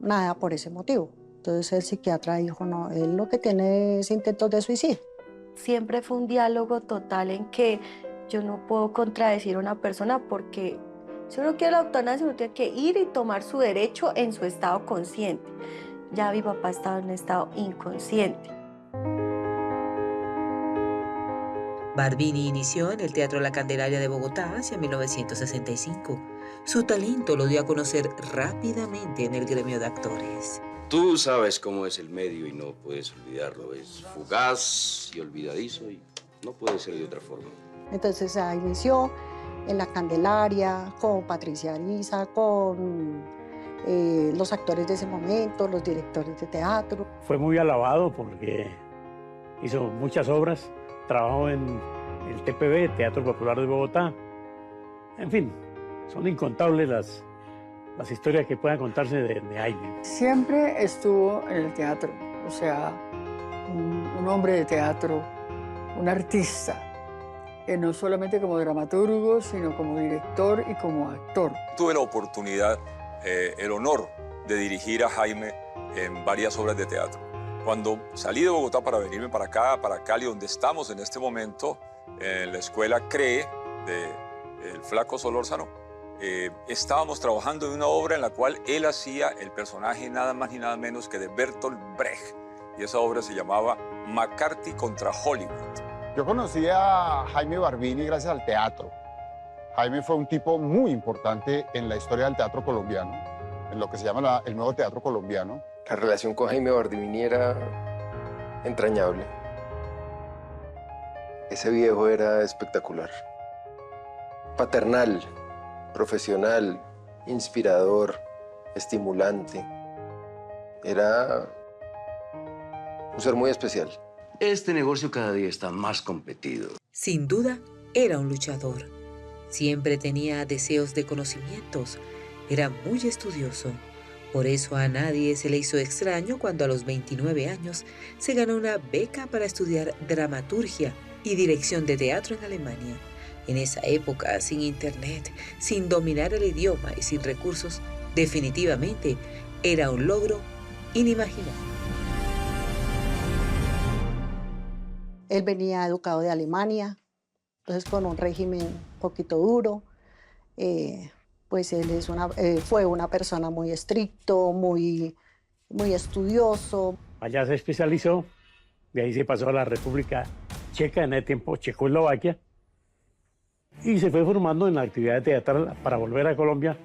nada por ese motivo. Entonces el psiquiatra dijo, no, él lo que tiene es intentos de suicidio. Siempre fue un diálogo total en que yo no puedo contradecir a una persona porque si uno quiere la eutanasia, uno tiene que ir y tomar su derecho en su estado consciente. Ya mi papá estaba en un estado inconsciente. Barbini inició en el Teatro La Candelaria de Bogotá hacia 1965. Su talento lo dio a conocer rápidamente en el gremio de actores. Tú sabes cómo es el medio y no puedes olvidarlo. Es fugaz y olvidadizo y no puede ser de otra forma. Entonces inició en La Candelaria, con Patricia Ariza, con los actores de ese momento, los directores de teatro. Fue muy alabado porque hizo muchas obras, trabajó en el TPB, Teatro Popular de Bogotá. En fin, son incontables las historias que puedan contarse de Jaime. Siempre estuvo en el teatro, o sea, un hombre de teatro, un artista. No solamente como dramaturgo, sino como director y como actor. Tuve la oportunidad, el honor de dirigir a Jaime en varias obras de teatro. Cuando salí de Bogotá para venirme para acá, para Cali, donde estamos en este momento, en la escuela CREE del Flaco Solórzano, estábamos trabajando en una obra en la cual él hacía el personaje nada más ni nada menos que de Bertolt Brecht. Y esa obra se llamaba McCarthy contra Hollywood. Yo conocí a Jaime Barbini gracias al teatro. Jaime fue un tipo muy importante en la historia del teatro colombiano, en lo que se llama el nuevo teatro colombiano. La relación con Jaime Barbini era entrañable. Ese viejo era espectacular. Paternal, profesional, inspirador, estimulante. Era un ser muy especial. Este negocio cada día está más competido. Sin duda, era un luchador. Siempre tenía deseos de conocimientos. Era muy estudioso. Por eso a nadie se le hizo extraño cuando a los 29 años se ganó una beca para estudiar dramaturgia y dirección de teatro en Alemania. En esa época, sin internet, sin dominar el idioma y sin recursos, definitivamente era un logro inimaginable. Él venía educado de Alemania, entonces con un régimen un poquito duro. Pues él fue una persona muy estricto, muy estudioso. Allá se especializó, de ahí se pasó a la República Checa, en el tiempo Checoslovaquia, y se fue formando en la actividad teatral para volver a Colombia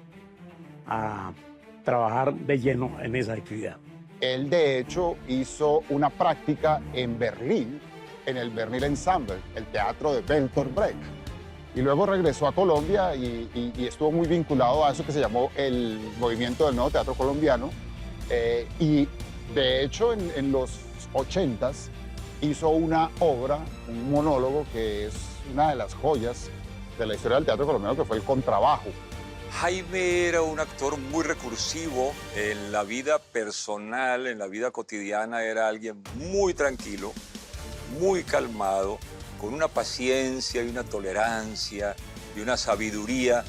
a trabajar de lleno en esa actividad. Él, de hecho, hizo una práctica en Berlín, en el Berlin Ensemble, el teatro de Bertolt Brecht. Y luego regresó a Colombia y estuvo muy vinculado a eso que se llamó el movimiento del nuevo teatro colombiano. Y de hecho, en los 80s hizo una obra, un monólogo que es una de las joyas de la historia del teatro colombiano, que fue El Contrabajo. Jaime era un actor muy recursivo. En la vida personal, en la vida cotidiana, era alguien muy tranquilo, muy calmado, con una paciencia y una tolerancia de una sabiduría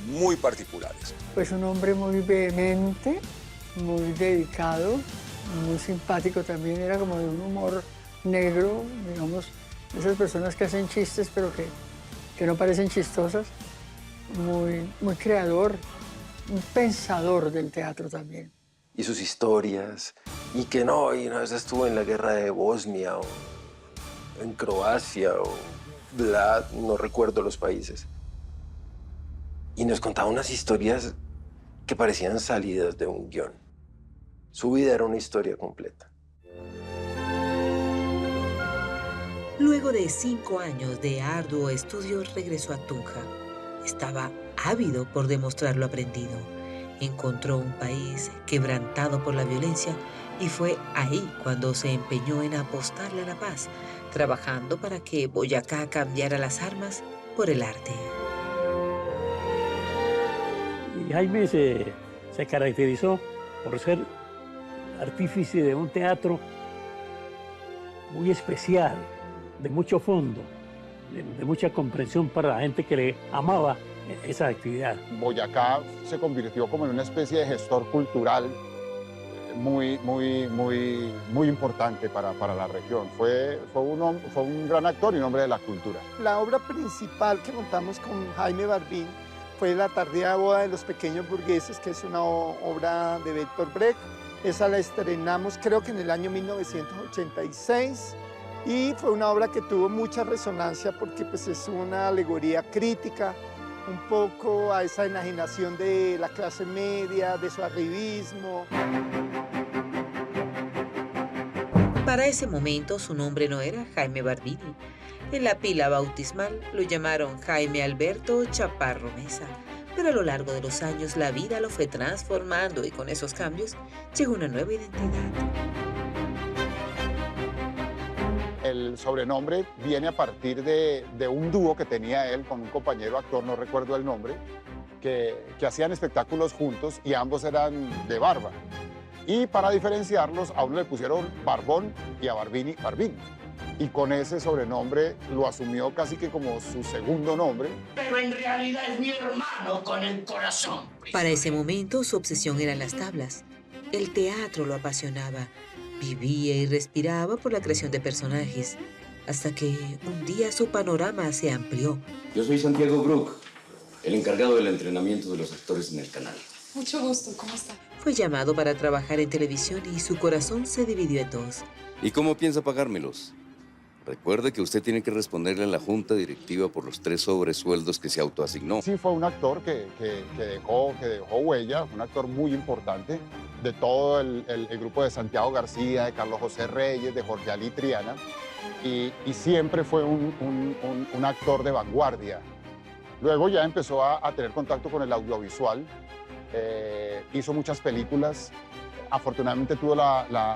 muy particulares. Pues un hombre muy vehemente, muy dedicado, muy simpático también, era como de un humor negro, digamos, esas personas que hacen chistes pero que no parecen chistosas, muy creador, un pensador del teatro también. Y sus historias, y que no, y una vez estuvo en la guerra de Bosnia, o en Croacia, o no recuerdo los países. Y nos contaba unas historias que parecían salidas de un guión. Su vida era una historia completa. Luego de 5 años de arduo estudio, regresó a Tunja. Estaba ávido por demostrar lo aprendido. Encontró un país quebrantado por la violencia y fue ahí cuando se empeñó en apostarle a la paz, trabajando para que Boyacá cambiara las armas por el arte. Y Jaime se caracterizó por ser artífice de un teatro muy especial, de mucho fondo, de mucha comprensión para la gente que le amaba esa actividad. Boyacá se convirtió como en una especie de gestor cultural muy importante para la región. Fue un gran actor y un hombre de la cultura. La obra principal que montamos con Jaime Barbín fue La tardía boda de los pequeños burgueses, que es una obra de Bertolt Brecht. Esa la estrenamos creo que en el año 1986 y fue una obra que tuvo mucha resonancia porque pues, es una alegoría crítica un poco a esa enajenación de la clase media, de su arribismo. Para ese momento su nombre no era Jaime Barbini. En la pila bautismal lo llamaron Jaime Alberto Chaparro Mesa. Pero a lo largo de los años la vida lo fue transformando y con esos cambios llegó una nueva identidad. El sobrenombre viene a partir de un dúo que tenía él con un compañero actor, no recuerdo el nombre, que hacían espectáculos juntos y ambos eran de barba. Y para diferenciarlos, a uno le pusieron Barbón y a Barbini, Barbín. Y con ese sobrenombre lo asumió casi que como su segundo nombre. Pero en realidad es mi hermano con el corazón. Para ese momento su obsesión eran las tablas. El teatro lo apasionaba. Vivía y respiraba por la creación de personajes. Hasta que un día su panorama se amplió. Yo soy Santiago Brook, el encargado del entrenamiento de los actores en el canal. Mucho gusto, ¿cómo está? Fue llamado para trabajar en televisión y su corazón se dividió en dos. ¿Y cómo piensa pagármelos? Recuerde que usted tiene que responderle a la junta directiva por los 3 sobresueldos que se autoasignó. Sí, fue un actor que dejó huella, un actor muy importante de todo el grupo de Santiago García, de Carlos José Reyes, de Jorge Ali Triana, y siempre fue un actor de vanguardia. Luego ya empezó a tener contacto con el audiovisual, hizo muchas películas. Afortunadamente tuvo valga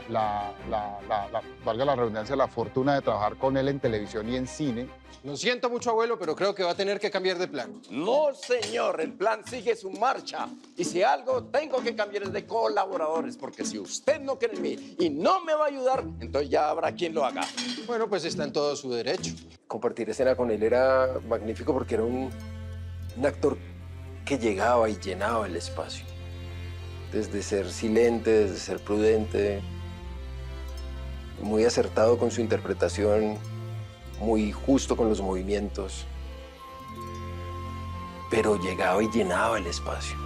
la redundancia, la fortuna de trabajar con él en televisión y en cine. Lo siento mucho, abuelo, pero creo que va a tener que cambiar de plan. No, señor, el plan sigue su marcha. Y si algo tengo que cambiar es de colaboradores, porque si usted no cree en mí y no me va a ayudar, entonces ya habrá quien lo haga. Bueno, pues está en todo su derecho. Compartir escena con él era magnífico porque era un actor que llegaba y llenaba el espacio. Desde ser silente, desde ser prudente, muy acertado con su interpretación, muy justo con los movimientos, pero llegaba y llenaba el espacio.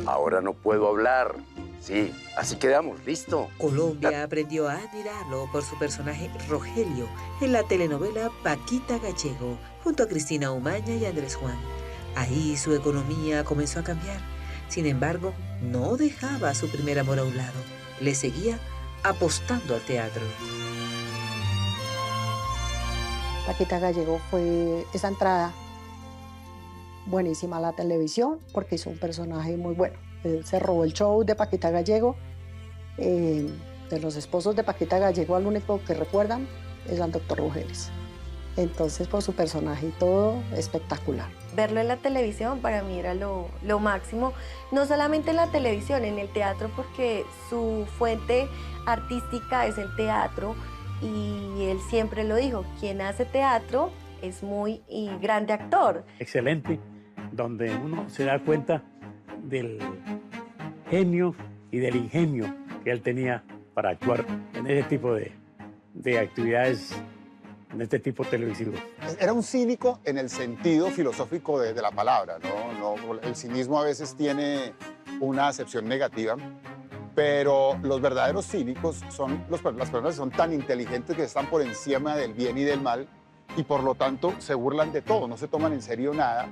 Ahora no puedo hablar. Sí, así quedamos, listo. Colombia aprendió a admirarlo por su personaje Rogelio en la telenovela Paquita Gallego, junto a Cristina Umaña y Andrés Juan. Ahí su economía comenzó a cambiar. Sin embargo, no dejaba a su primer amor a un lado. Le seguía apostando al teatro. Paquita Gallego fue esa entrada buenísima a la televisión porque hizo un personaje muy bueno. Él se robó el show de Paquita Gallego. De los esposos de Paquita Gallego, al único que recuerdan es al doctor Rugeles. Entonces, por su personaje y todo, espectacular. Verlo en la televisión para mí era lo máximo, no solamente en la televisión, en el teatro, porque su fuente artística es el teatro y él siempre lo dijo, quien hace teatro es muy grande actor. Excelente, donde uno se da cuenta del genio y del ingenio que él tenía para actuar en ese tipo de actividades, en este tipo televisivo. Era un cínico en el sentido filosófico de la palabra, ¿no? El cinismo a veces tiene una acepción negativa, pero los verdaderos cínicos son las personas que son tan inteligentes que están por encima del bien y del mal y por lo tanto se burlan de todo, no se toman en serio nada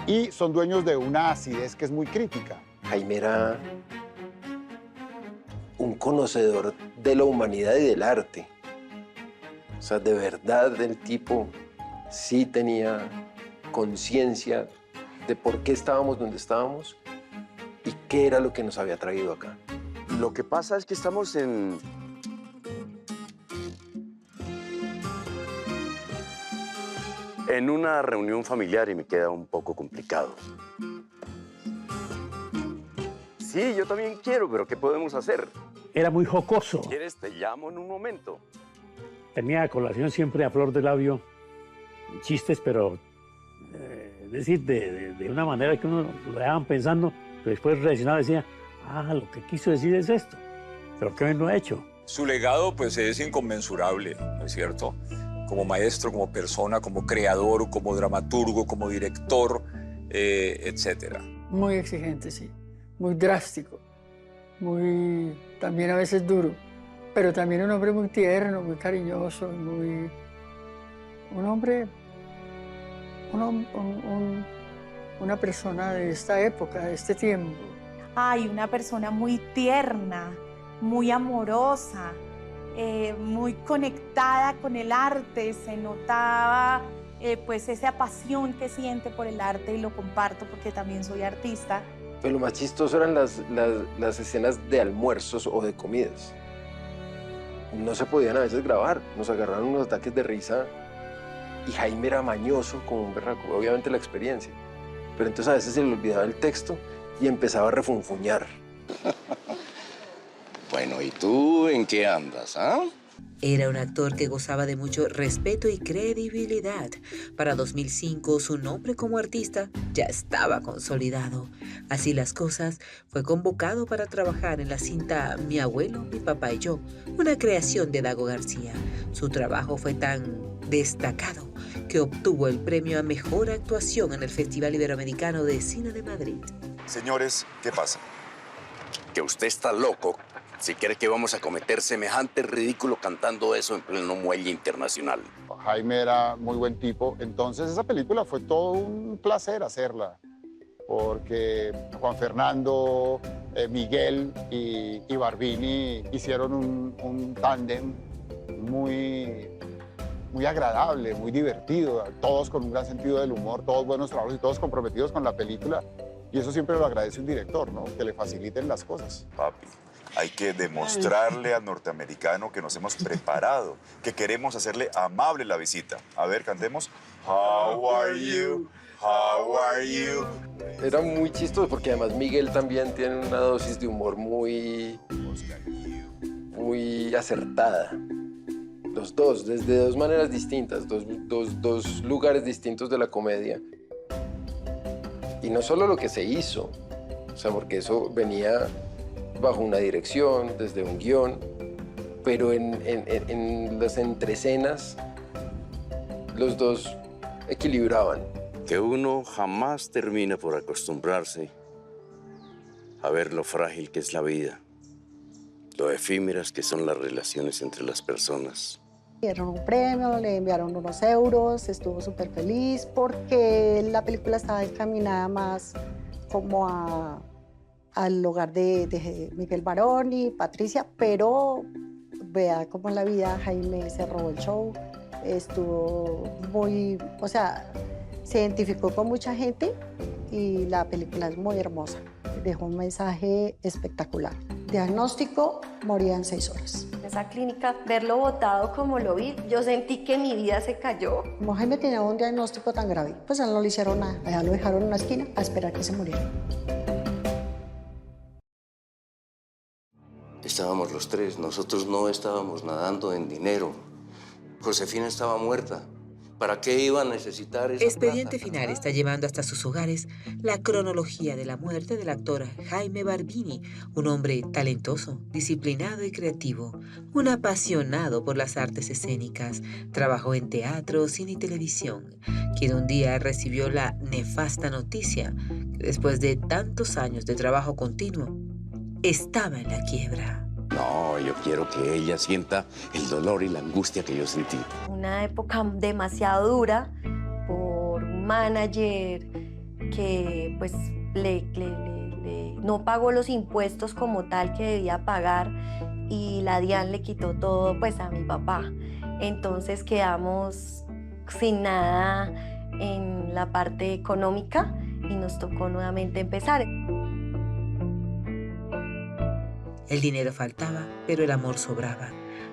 y son dueños de una acidez que es muy crítica. Jaime era un conocedor de la humanidad y del arte. O sea, de verdad el tipo sí tenía conciencia de por qué estábamos donde estábamos y qué era lo que nos había traído acá. Lo que pasa es que estamos en una reunión familiar y me queda un poco complicado. Sí, yo también quiero, pero ¿qué podemos hacer? Era muy jocoso. ¿Quieres? Te llamo en un momento. Tenía a colación siempre a flor de labio chistes, pero es decir, de una manera que uno lo dejaban pensando, pero después reaccionaba y decía, lo que quiso decir es esto, pero ¿qué no ha hecho? Su legado pues es inconmensurable, ¿no es cierto? Como maestro, como persona, como creador, como dramaturgo, como director, etc. Muy exigente, sí. Muy drástico. Muy, también a veces duro. Pero también un hombre muy tierno, muy cariñoso, muy... Un hombre... una persona de esta época, de este tiempo. Ay, una persona muy tierna, muy amorosa, muy conectada con el arte. Se notaba pues esa pasión que siente por el arte y lo comparto porque también soy artista. Pero lo más chistoso eran las escenas de almuerzos o de comidas. No se podían a veces grabar, nos agarraron unos ataques de risa y Jaime era mañoso como un berraco, obviamente la experiencia. Pero entonces a veces se le olvidaba el texto y empezaba a refunfuñar. Bueno, ¿y tú en qué andas, ah? Era un actor que gozaba de mucho respeto y credibilidad. Para 2005, su nombre como artista ya estaba consolidado. Así las cosas, fue convocado para trabajar en la cinta Mi abuelo, mi papá y yo, una creación de Dago García. Su trabajo fue tan destacado que obtuvo el premio a Mejor Actuación en el Festival Iberoamericano de Cine de Madrid. Señores, ¿qué pasa? Que usted está loco si cree que vamos a cometer semejante ridículo cantando eso en pleno muelle internacional. Jaime era muy buen tipo, entonces esa película fue todo un placer hacerla, porque Juan Fernando, Miguel y Barbini hicieron un tándem muy agradable, muy divertido, todos con un gran sentido del humor, todos buenos trabajos y todos comprometidos con la película, y eso siempre lo agradece un director, ¿no? Que le faciliten las cosas. Papi, hay que demostrarle al norteamericano que nos hemos preparado, que queremos hacerle amable la visita. A ver, cantemos. How are you? How are you? Era muy chistoso porque además Miguel también tiene una dosis de humor muy acertada. Los dos, desde dos maneras distintas, dos lugares distintos de la comedia. Y no solo lo que se hizo, o sea, porque eso venía bajo una dirección, desde un guión, pero en las entreescenas los dos equilibraban. Que uno jamás termina por acostumbrarse a ver lo frágil que es la vida, lo efímeras que son las relaciones entre las personas. Dieron un premio, le enviaron unos euros, estuvo súper feliz porque la película estaba encaminada más como al hogar de Miguel Barón y Patricia, pero vea cómo en la vida Jaime se robó el show, estuvo muy, o sea, se identificó con mucha gente y la película es muy hermosa, dejó un mensaje espectacular. Diagnóstico, moría en 6 horas. Esa clínica, verlo botado como lo vi, yo sentí que mi vida se cayó. Como Jaime tenía un diagnóstico tan grave, pues a él no le hicieron nada, allá lo dejaron en una esquina a esperar que se muriera. Estábamos los tres, nosotros no estábamos nadando en dinero. Josefina estaba muerta ¿Para qué iba a necesitar esa Expediente plata? Final está llevando hasta sus hogares la cronología de la muerte del actor Jaime Barbini, un hombre talentoso, disciplinado y creativo, un apasionado por las artes escénicas. Trabajó en teatro, cine y televisión, quien un día recibió la nefasta noticia que después de tantos años de trabajo continuo, estaba en la quiebra. No, yo quiero que ella sienta el dolor y la angustia que yo sentí. Una época demasiado dura por un manager que pues no pagó los impuestos como tal que debía pagar y la DIAN le quitó todo pues a mi papá. Entonces quedamos sin nada en la parte económica y nos tocó nuevamente empezar. El dinero faltaba, pero el amor sobraba.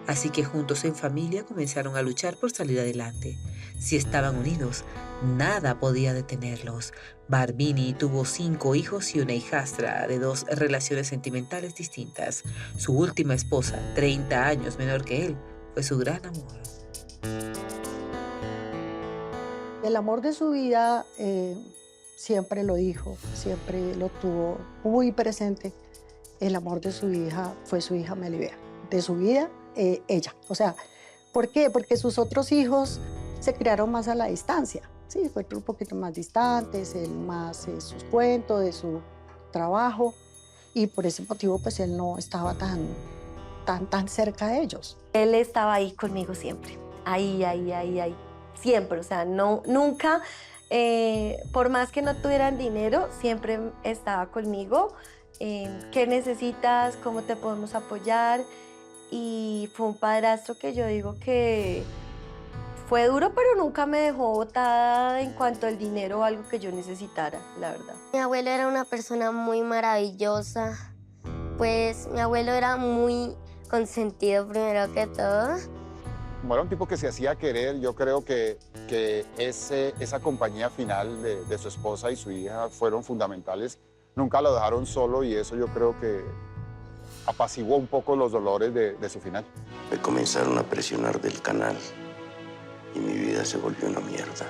Así que juntos en familia comenzaron a luchar por salir adelante. Si estaban unidos, nada podía detenerlos. Barbini tuvo 5 hijos y una hijastra de 2 relaciones sentimentales distintas. Su última esposa, 30 años menor que él, fue su gran amor. El amor de su vida siempre lo dijo, siempre lo tuvo muy presente. El amor de su hija fue su hija Melibea, de su vida, ella. O sea, ¿por qué? Porque sus otros hijos se criaron más a la distancia, sí, fue un poquito más distantes, él más sus cuentos, de su trabajo, y por ese motivo pues él no estaba tan cerca de ellos. Él estaba ahí conmigo siempre, ahí, siempre, o sea, nunca, por más que no tuvieran dinero, siempre estaba conmigo. ¿Qué necesitas? ¿Cómo te podemos apoyar? Y fue un padrastro que yo digo que fue duro, pero nunca me dejó botada en cuanto al dinero o algo que yo necesitara, la verdad. Mi abuelo era una persona muy maravillosa. Pues mi abuelo era muy consentido primero que todo. Como era un tipo que se hacía querer, yo creo que esa compañía final de su esposa y su hija fueron fundamentales. Nunca lo dejaron solo y eso yo creo que apaciguó un poco los dolores de su final. Me comenzaron a presionar del canal y mi vida se volvió una mierda.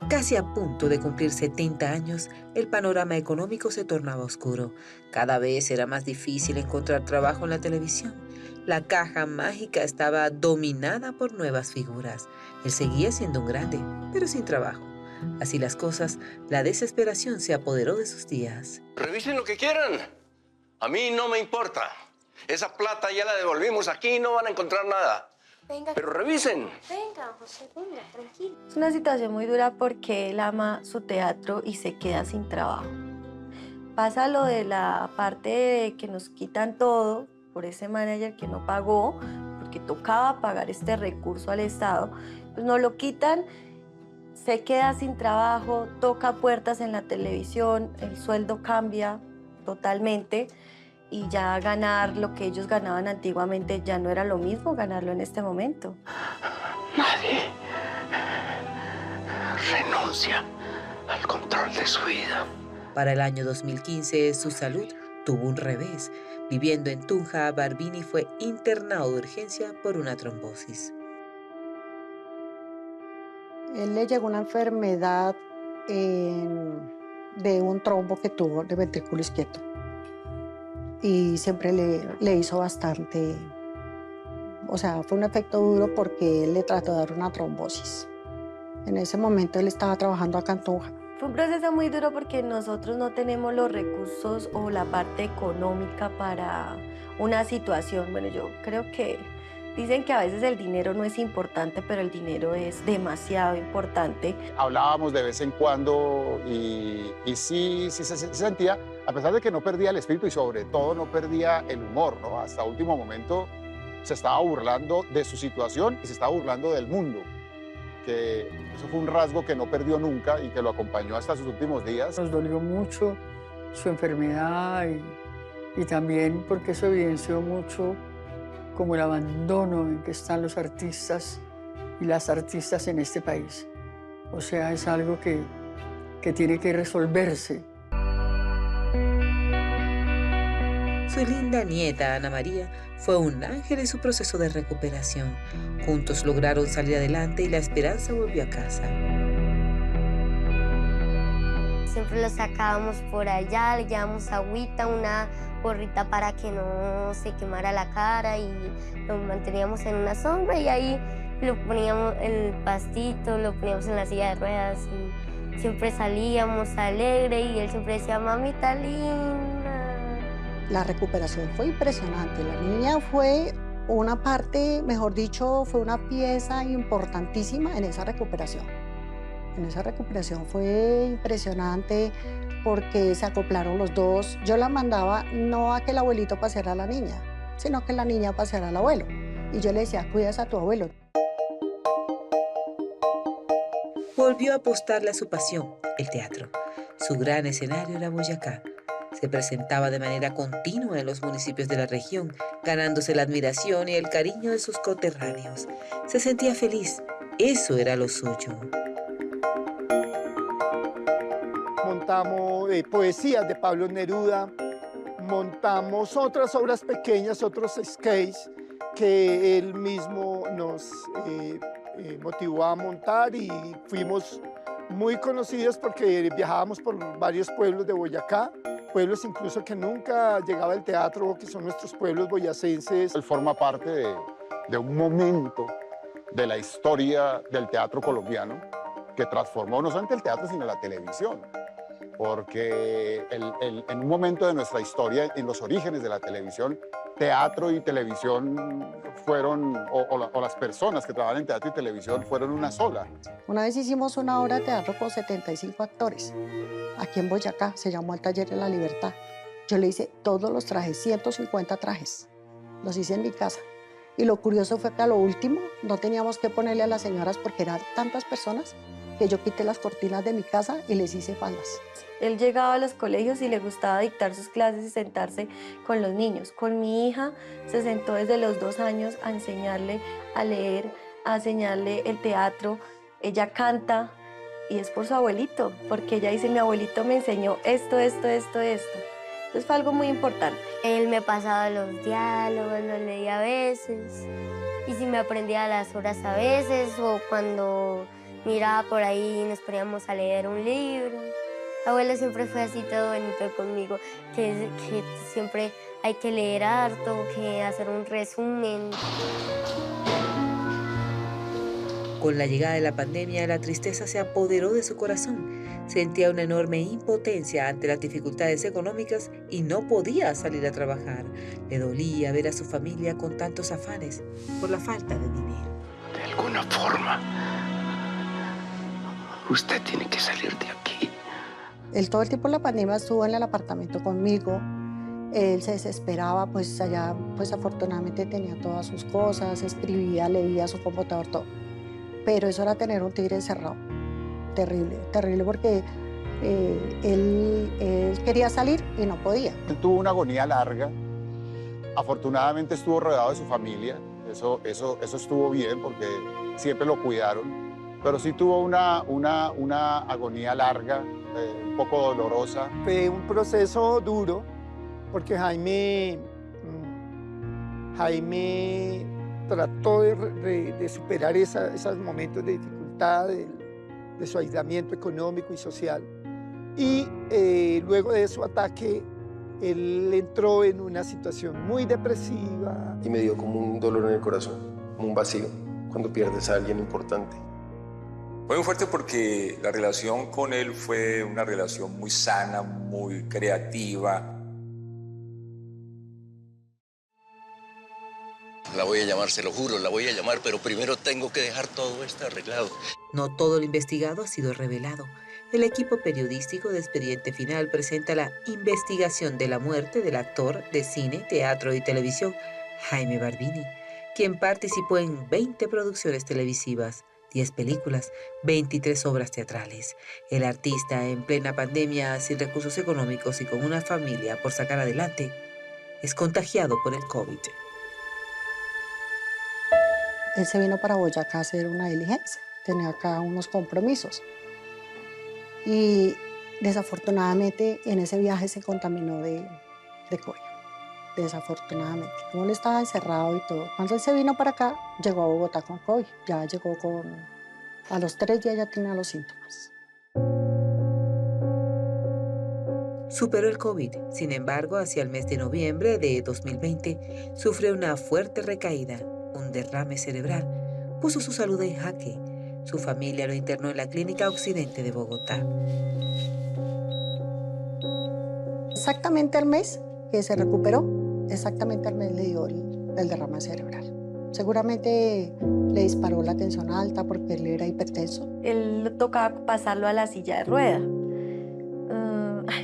Casi a punto de cumplir 70 años, el panorama económico se tornaba oscuro. Cada vez era más difícil encontrar trabajo en la televisión. La caja mágica estaba dominada por nuevas figuras. Él seguía siendo un grande, pero sin trabajo. Así las cosas, la desesperación se apoderó de sus días. Revisen lo que quieran. A mí no me importa. Esa plata ya la devolvimos aquí y no van a encontrar nada. Venga. Pero revisen. Venga, José, venga, tranquilo. Es una situación muy dura porque él ama su teatro y se queda sin trabajo. Pasa lo de la parte de que nos quitan todo por ese manager que no pagó, porque tocaba pagar este recurso al Estado, pues nos lo quitan. Se queda sin trabajo, toca puertas en la televisión, el sueldo cambia totalmente y ya ganar lo que ellos ganaban antiguamente ya no era lo mismo ganarlo en este momento. Nadie renuncia al control de su vida. Para el año 2015, su salud tuvo un revés. Viviendo en Tunja, Barbini fue internado de urgencia por una trombosis. Él le llegó una enfermedad de un trombo que tuvo de ventrículo izquierdo y siempre le hizo bastante, o sea, fue un efecto duro porque él le trató de dar una trombosis. En ese momento él estaba trabajando acá en Tunja. Fue un proceso muy duro porque nosotros no tenemos los recursos o la parte económica para una situación. Bueno, yo creo que dicen que a veces el dinero no es importante, pero el dinero es demasiado importante. Hablábamos de vez en cuando y sí se sentía, a pesar de que no perdía el espíritu y sobre todo no perdía el humor, ¿no? Hasta último momento se estaba burlando de su situación y se estaba burlando del mundo. Que eso fue un rasgo que no perdió nunca y que lo acompañó hasta sus últimos días. Nos dolió mucho su enfermedad y también porque eso evidenció mucho como el abandono en que están los artistas y las artistas en este país. O sea, es algo que tiene que resolverse. Su linda nieta, Ana María, fue un ángel en su proceso de recuperación. Juntos lograron salir adelante y la esperanza volvió a casa. Siempre lo sacábamos por allá, le llevábamos agüita, una gorrita para que no se quemara la cara y lo manteníamos en una sombra y ahí lo poníamos en el pastito, lo poníamos en la silla de ruedas y siempre salíamos alegre y él siempre decía, mamita linda. La recuperación fue impresionante. La niña fue una parte, mejor dicho, fue una pieza importantísima en esa recuperación. En esa recuperación fue impresionante porque se acoplaron los dos. Yo la mandaba no a que el abuelito paseara a la niña, sino que la niña paseara al abuelo. Y yo le decía, cuidas a tu abuelo. Volvió a apostarle a su pasión, el teatro. Su gran escenario era Boyacá. Se presentaba de manera continua en los municipios de la región, ganándose la admiración y el cariño de sus coterráneos. Se sentía feliz. Eso era lo suyo. Montamos poesías de Pablo Neruda, montamos otras obras pequeñas, otros skates que él mismo nos motivó a montar y fuimos muy conocidos porque viajábamos por varios pueblos de Boyacá, pueblos incluso que nunca llegaba el teatro, que son nuestros pueblos boyacenses. Él forma parte de un momento de la historia del teatro colombiano que transformó no solamente el teatro, sino la televisión. Porque en un momento de nuestra historia, en los orígenes de la televisión, teatro y televisión fueron, o las personas que trabajan en teatro y televisión fueron una sola. Una vez hicimos una obra de teatro con 75 actores, aquí en Boyacá, se llamó El Taller de la Libertad. Yo le hice todos los trajes, 150 trajes, los hice en mi casa. Y lo curioso fue que a lo último no teníamos que ponerle a las señoras porque eran tantas personas que yo quité las cortinas de mi casa y les hice faldas. Él llegaba a los colegios y le gustaba dictar sus clases y sentarse con los niños. Con mi hija se sentó desde los 2 años a enseñarle a leer, a enseñarle el teatro. Ella canta y es por su abuelito, porque ella dice, mi abuelito me enseñó esto, esto, esto, esto. Entonces fue algo muy importante. Él me pasaba los diálogos, los leía a veces y si me aprendía las horas a veces o cuando miraba por ahí nos poníamos a leer un libro. Mi abuelo siempre fue así todo bonito conmigo, que siempre hay que leer harto, que hacer un resumen. Con la llegada de la pandemia, la tristeza se apoderó de su corazón. Sentía una enorme impotencia ante las dificultades económicas y no podía salir a trabajar. Le dolía ver a su familia con tantos afanes por la falta de dinero. De alguna forma, usted tiene que salir de aquí. Él todo el tiempo en la pandemia estuvo en el apartamento conmigo. Él se desesperaba, pues allá pues afortunadamente tenía todas sus cosas, escribía, leía su computador, todo. Pero eso era tener un tigre encerrado. Terrible, terrible porque él quería salir y no podía. Él tuvo una agonía larga. Afortunadamente estuvo rodeado de su familia. Eso estuvo bien porque siempre lo cuidaron. Pero sí tuvo una agonía larga, un poco dolorosa. Fue un proceso duro porque Jaime trató de superar esos momentos de dificultad, de su aislamiento económico y social. Y luego de su ataque, él entró en una situación muy depresiva. Y me dio como un dolor en el corazón, como un vacío, cuando pierdes a alguien importante. Fue muy fuerte porque la relación con él fue una relación muy sana, muy creativa. La voy a llamar, se lo juro, la voy a llamar, pero primero tengo que dejar todo esto arreglado. No todo lo investigado ha sido revelado. El equipo periodístico de Expediente Final presenta la investigación de la muerte del actor de cine, teatro y televisión Jaime Barbini, quien participó en 20 producciones televisivas, 10 películas, 23 obras teatrales. El artista, en plena pandemia, sin recursos económicos y con una familia por sacar adelante, es contagiado por el COVID. Él se vino para Boyacá a hacer una diligencia, tenía acá unos compromisos. Y desafortunadamente en ese viaje se contaminó de COVID. desafortunadamente. Como él estaba encerrado y todo. Cuando él se vino para acá, llegó a Bogotá con COVID. Ya llegó a los 3 días ya tenía los síntomas. Superó el COVID, sin embargo, hacia el mes de noviembre de 2020, sufrió una fuerte recaída, un derrame cerebral. Puso su salud en jaque. Su familia lo internó en la Clínica Occidente de Bogotá. Exactamente al mes que se recuperó, exactamente al mes le dio el derrame cerebral. Seguramente le disparó la tensión alta porque él era hipertenso. Él tocaba pasarlo a la silla de rueda.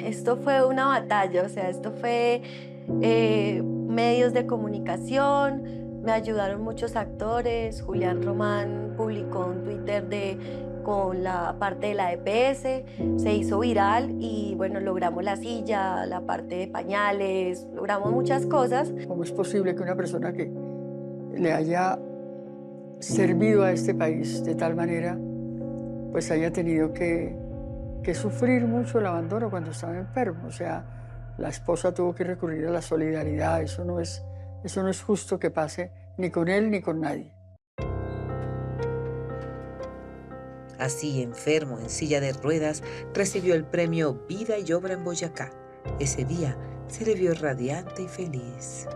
Esto fue una batalla, o sea, esto fue medios de comunicación, me ayudaron muchos actores. Julián Román publicó en Twitter con la parte de la EPS, se hizo viral y bueno, logramos la silla, la parte de pañales, logramos muchas cosas. ¿Cómo es posible que una persona que le haya servido a este país de tal manera, pues haya tenido que sufrir mucho el abandono cuando estaba enfermo? O sea, la esposa tuvo que recurrir a la solidaridad. Eso no es justo que pase ni con él ni con nadie. Así, enfermo, en silla de ruedas, recibió el premio Vida y Obra en Boyacá. Ese día se le vio radiante y feliz.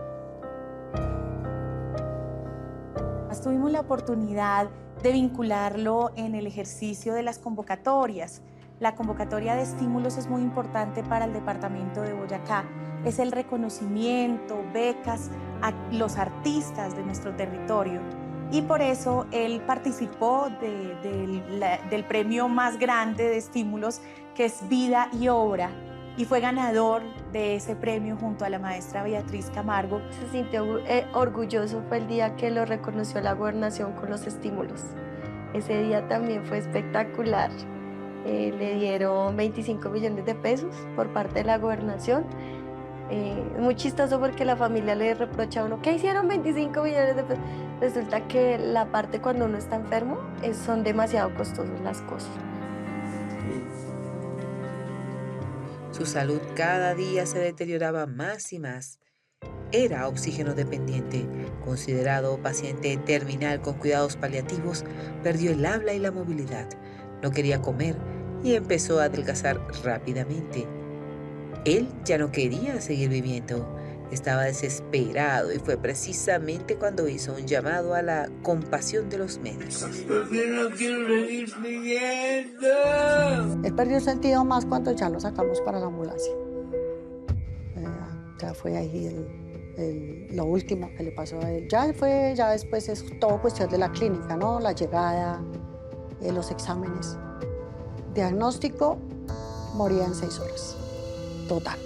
Tuvimos la oportunidad de vincularlo en el ejercicio de las convocatorias. La convocatoria de estímulos es muy importante para el departamento de Boyacá. Es el reconocimiento, becas a los artistas de nuestro territorio. Y por eso él participó del premio más grande de estímulos, que es Vida y Obra, y fue ganador de ese premio junto a la maestra Beatriz Camargo. Se sintió orgulloso, fue el día que lo reconoció la gobernación con los estímulos. Ese día también fue espectacular. Le dieron 25 millones de pesos por parte de la gobernación. Muy chistoso porque la familia le reprocha a uno, ¿qué hicieron 25 millones de pesos? Resulta que la parte cuando uno está enfermo son demasiado costosas las cosas. Su salud cada día se deterioraba más y más. Era oxígeno dependiente, considerado paciente terminal con cuidados paliativos, perdió el habla y la movilidad. No quería comer y empezó a adelgazar rápidamente. Él ya no quería seguir viviendo, estaba desesperado y fue precisamente cuando hizo un llamado a la compasión de los médicos. Porque no quiero seguir viviendo. Él perdió el sentido más cuando ya lo sacamos para la ambulancia. Ya fue ahí lo último que le pasó a él. Ya después es todo cuestión de la clínica, ¿no? La llegada, los exámenes. Diagnóstico, moría en 6 horas. Total.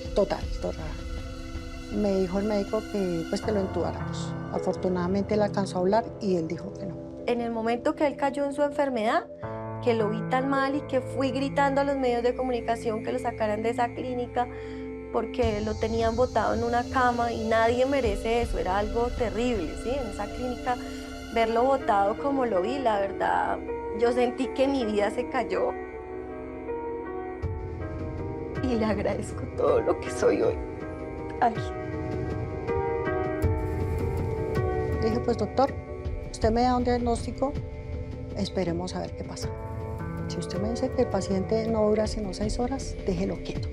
Me dijo el médico que lo entubáramos. Afortunadamente él alcanzó a hablar y él dijo que no. En el momento que él cayó en su enfermedad, que lo vi tan mal y que fui gritando a los medios de comunicación que lo sacaran de esa clínica porque lo tenían botado en una cama y nadie merece eso, era algo terrible, ¿sí? En esa clínica, verlo botado como lo vi, la verdad, yo sentí que mi vida se cayó. Y le agradezco todo lo que soy hoy. Ay. Le dije, pues doctor, usted me da un diagnóstico, esperemos a ver qué pasa. Si usted me dice que el paciente no dura sino 6 horas, déjelo quieto.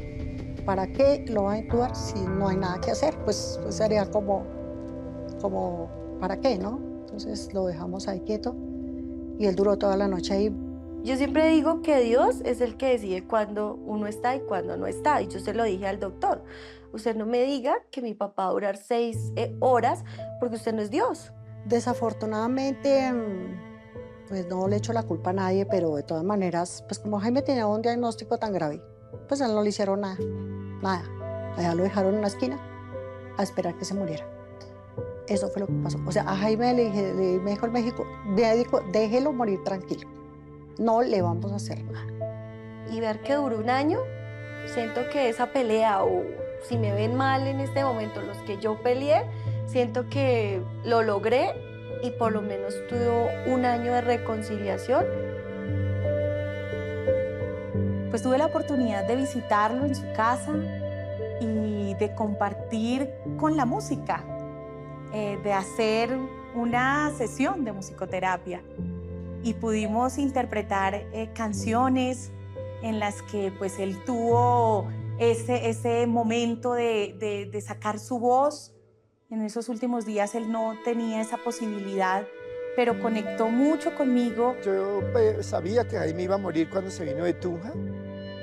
¿Para qué lo va a intubar si no hay nada que hacer? Pues sería como ¿para qué, no? Entonces lo dejamos ahí quieto y él duró toda la noche ahí. Yo siempre digo que Dios es el que decide cuándo uno está y cuándo no está. Y yo se lo dije al doctor. Usted no me diga que mi papá va a durar 6 horas porque usted no es Dios. Desafortunadamente, pues no le echo la culpa a nadie, pero de todas maneras, pues como Jaime tenía un diagnóstico tan grave, pues a él no le hicieron nada. Allá lo dejaron en una esquina a esperar que se muriera. Eso fue lo que pasó. O sea, a Jaime me dijo el médico, déjelo morir tranquilo. No le vamos a hacer nada. Y ver que duró 1 año, siento que esa pelea, o si me ven mal en este momento, los que yo peleé, siento que lo logré y por lo menos tuvo 1 año de reconciliación. Pues tuve la oportunidad de visitarlo en su casa y de compartir con la música, de hacer una sesión de musicoterapia. Y pudimos interpretar canciones en las que pues él tuvo ese momento de sacar su voz. En esos últimos días él no tenía esa posibilidad, pero conectó mucho conmigo. Yo sabía que Jaime iba a morir cuando se vino de Tunja,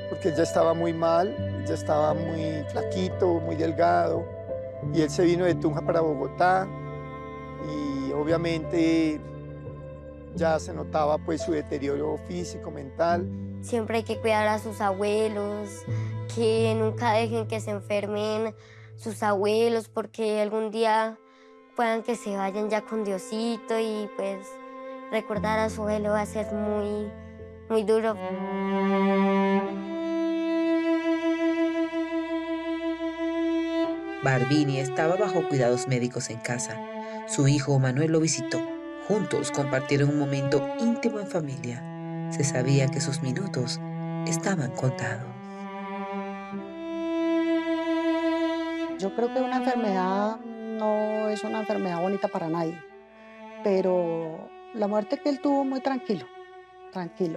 porque él ya estaba muy mal, ya estaba muy flaquito, muy delgado, y él se vino de Tunja para Bogotá, y obviamente ya se notaba pues su deterioro físico, mental. Siempre hay que cuidar a sus abuelos, que nunca dejen que se enfermen sus abuelos, porque algún día puedan que se vayan ya con Diosito, y pues recordar a su abuelo va a ser muy, muy duro. Barbini estaba bajo cuidados médicos en casa. Su hijo Manuel lo visitó. Juntos compartieron un momento íntimo en familia. Se sabía que sus minutos estaban contados. Yo creo que una enfermedad no es una enfermedad bonita para nadie, pero la muerte que él tuvo muy tranquilo,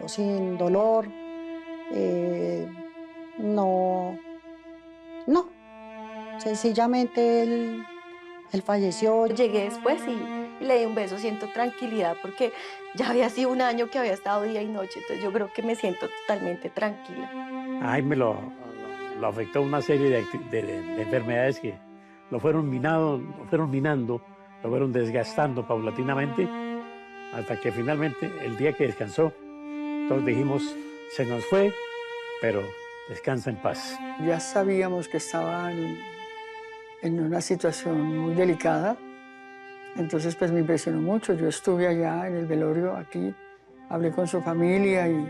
sin dolor, no, sencillamente él falleció. Llegué después y le di un beso, siento tranquilidad porque ya había sido un año que había estado día y noche, entonces yo creo que me siento totalmente tranquila. A Jaime lo afectó una serie de enfermedades que lo fueron minando, lo fueron desgastando paulatinamente, hasta que finalmente, el día que descansó, todos dijimos, se nos fue, pero descansa en paz. Ya sabíamos que estaba en una situación muy delicada, entonces pues me impresionó mucho. Yo estuve allá en el velorio aquí, hablé con su familia y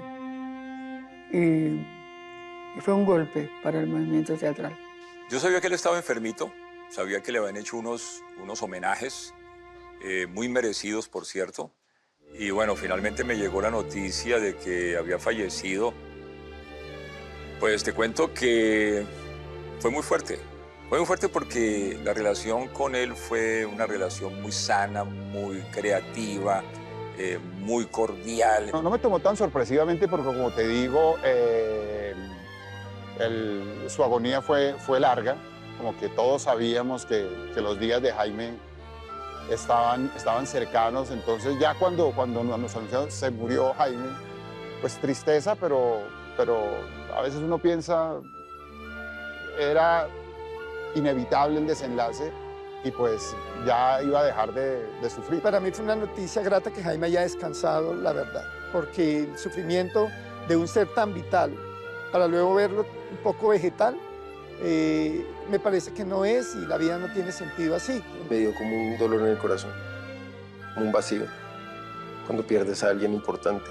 fue un golpe para el movimiento teatral. Yo sabía que él estaba enfermito, sabía que le habían hecho unos homenajes muy merecidos, por cierto. Y bueno, finalmente me llegó la noticia de que había fallecido. Pues te cuento que fue muy fuerte. Fue muy fuerte porque la relación con él fue una relación muy sana, muy creativa, muy cordial. No me tomó tan sorpresivamente porque, como te digo, su agonía fue larga, como que todos sabíamos que los días de Jaime estaban cercanos, entonces ya cuando nos anunciaron se murió Jaime, pues tristeza, pero a veces uno piensa, era inevitable el desenlace y pues ya iba a dejar de sufrir. Para mí fue una noticia grata que Jaime haya descansado, la verdad, porque el sufrimiento de un ser tan vital, para luego verlo un poco vegetal, me parece que no es, y la vida no tiene sentido así. Me dio como un dolor en el corazón, como un vacío, cuando pierdes a alguien importante.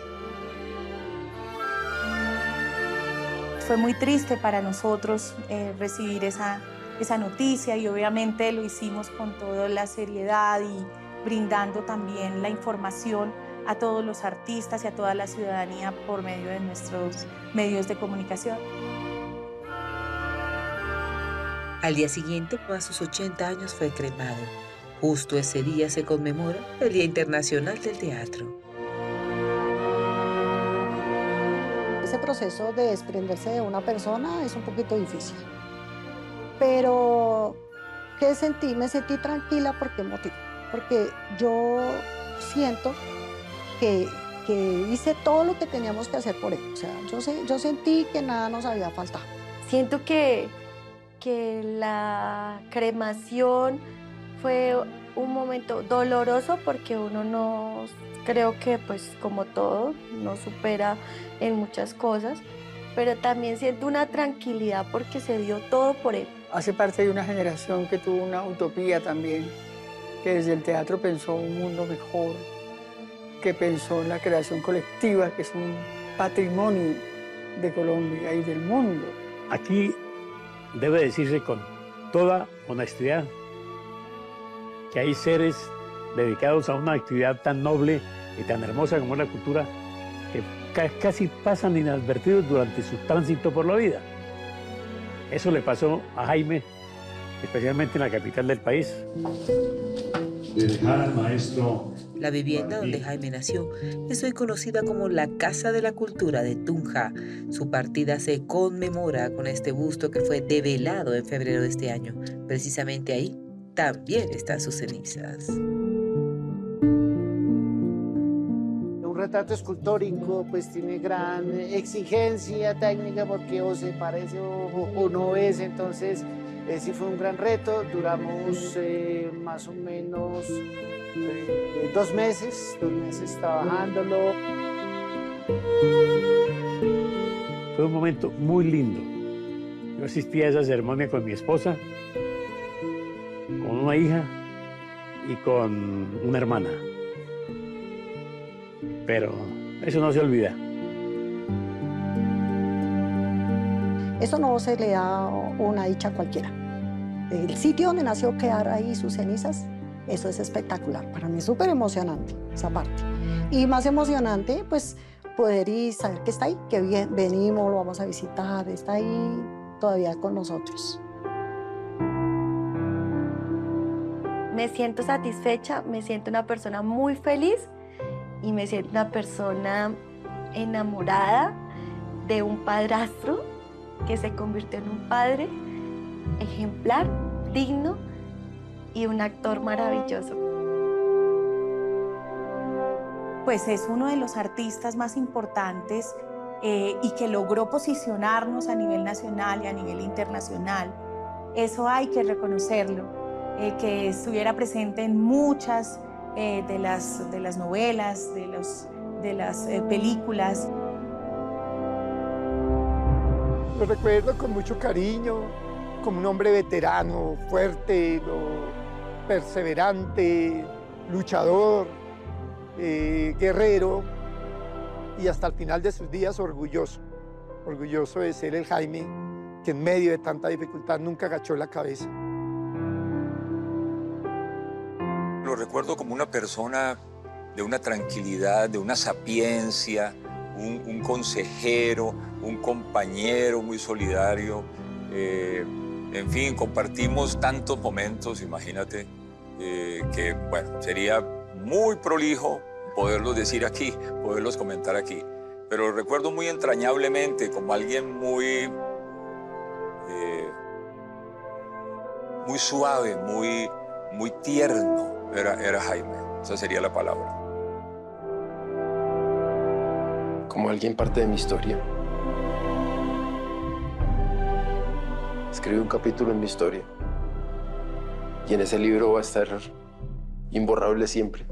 Fue muy triste para nosotros recibir esa noticia, y obviamente lo hicimos con toda la seriedad y brindando también la información a todos los artistas y a toda la ciudadanía por medio de nuestros medios de comunicación. Al día siguiente, a sus 80 años, fue cremado. Justo ese día se conmemora el Día Internacional del Teatro. Ese proceso de desprenderse de una persona es un poquito difícil. Pero, ¿qué sentí? Me sentí tranquila. ¿Por qué motivo? Porque yo siento que hice todo lo que teníamos que hacer por él. O sea, yo sentí que nada nos había faltado. Siento que la cremación fue un momento doloroso porque uno no, creo que pues como todo, no supera en muchas cosas, pero también siento una tranquilidad porque se dio todo por él. Hace parte de una generación que tuvo una utopía también, que desde el teatro pensó un mundo mejor, que pensó en la creación colectiva, que es un patrimonio de Colombia y del mundo. Aquí debe decirse con toda honestidad que hay seres dedicados a una actividad tan noble y tan hermosa como es la cultura que casi pasan inadvertidos durante su tránsito por la vida. Eso le pasó a Jaime especialmente en la capital del país. De dejar al maestro. La vivienda donde Jaime nació es hoy conocida como la Casa de la Cultura de Tunja. Su partida se conmemora con este busto que fue develado en febrero de este año. Precisamente ahí también están sus cenizas. Un retrato escultórico pues tiene gran exigencia técnica porque o se parece o no es, entonces sí fue un gran reto. Duramos más o menos 2 meses trabajándolo. Fue un momento muy lindo. Yo asistí a esa ceremonia con mi esposa, con una hija y con una hermana. Pero eso no se olvida. Eso no se le da una dicha a cualquiera. El sitio donde nació, quedar ahí sus cenizas, eso es espectacular. Para mí es súper emocionante esa parte. Y más emocionante, pues, poder ir, saber que está ahí, que bien, venimos, lo vamos a visitar, está ahí todavía con nosotros. Me siento satisfecha, me siento una persona muy feliz y me siento una persona enamorada de un padrastro que se convirtió en un padre ejemplar, digno y un actor maravilloso. Pues es uno de los artistas más importantes y que logró posicionarnos a nivel nacional y a nivel internacional. Eso hay que reconocerlo, que estuviera presente en muchas de las novelas, de las películas. Lo recuerdo con mucho cariño, como un hombre veterano, fuerte, perseverante, luchador, guerrero y hasta el final de sus días orgulloso de ser el Jaime que en medio de tanta dificultad nunca agachó la cabeza. Lo recuerdo como una persona de una tranquilidad, de una sapiencia, un consejero, un compañero muy solidario. En fin, compartimos tantos momentos, imagínate, que bueno, sería muy prolijo poderlos decir aquí, poderlos comentar aquí. Pero lo recuerdo muy entrañablemente, como alguien muy suave, muy tierno. Era Jaime, esa sería la palabra. Como alguien parte de mi historia. Escribí un capítulo en mi historia. Y en ese libro va a estar imborrable siempre.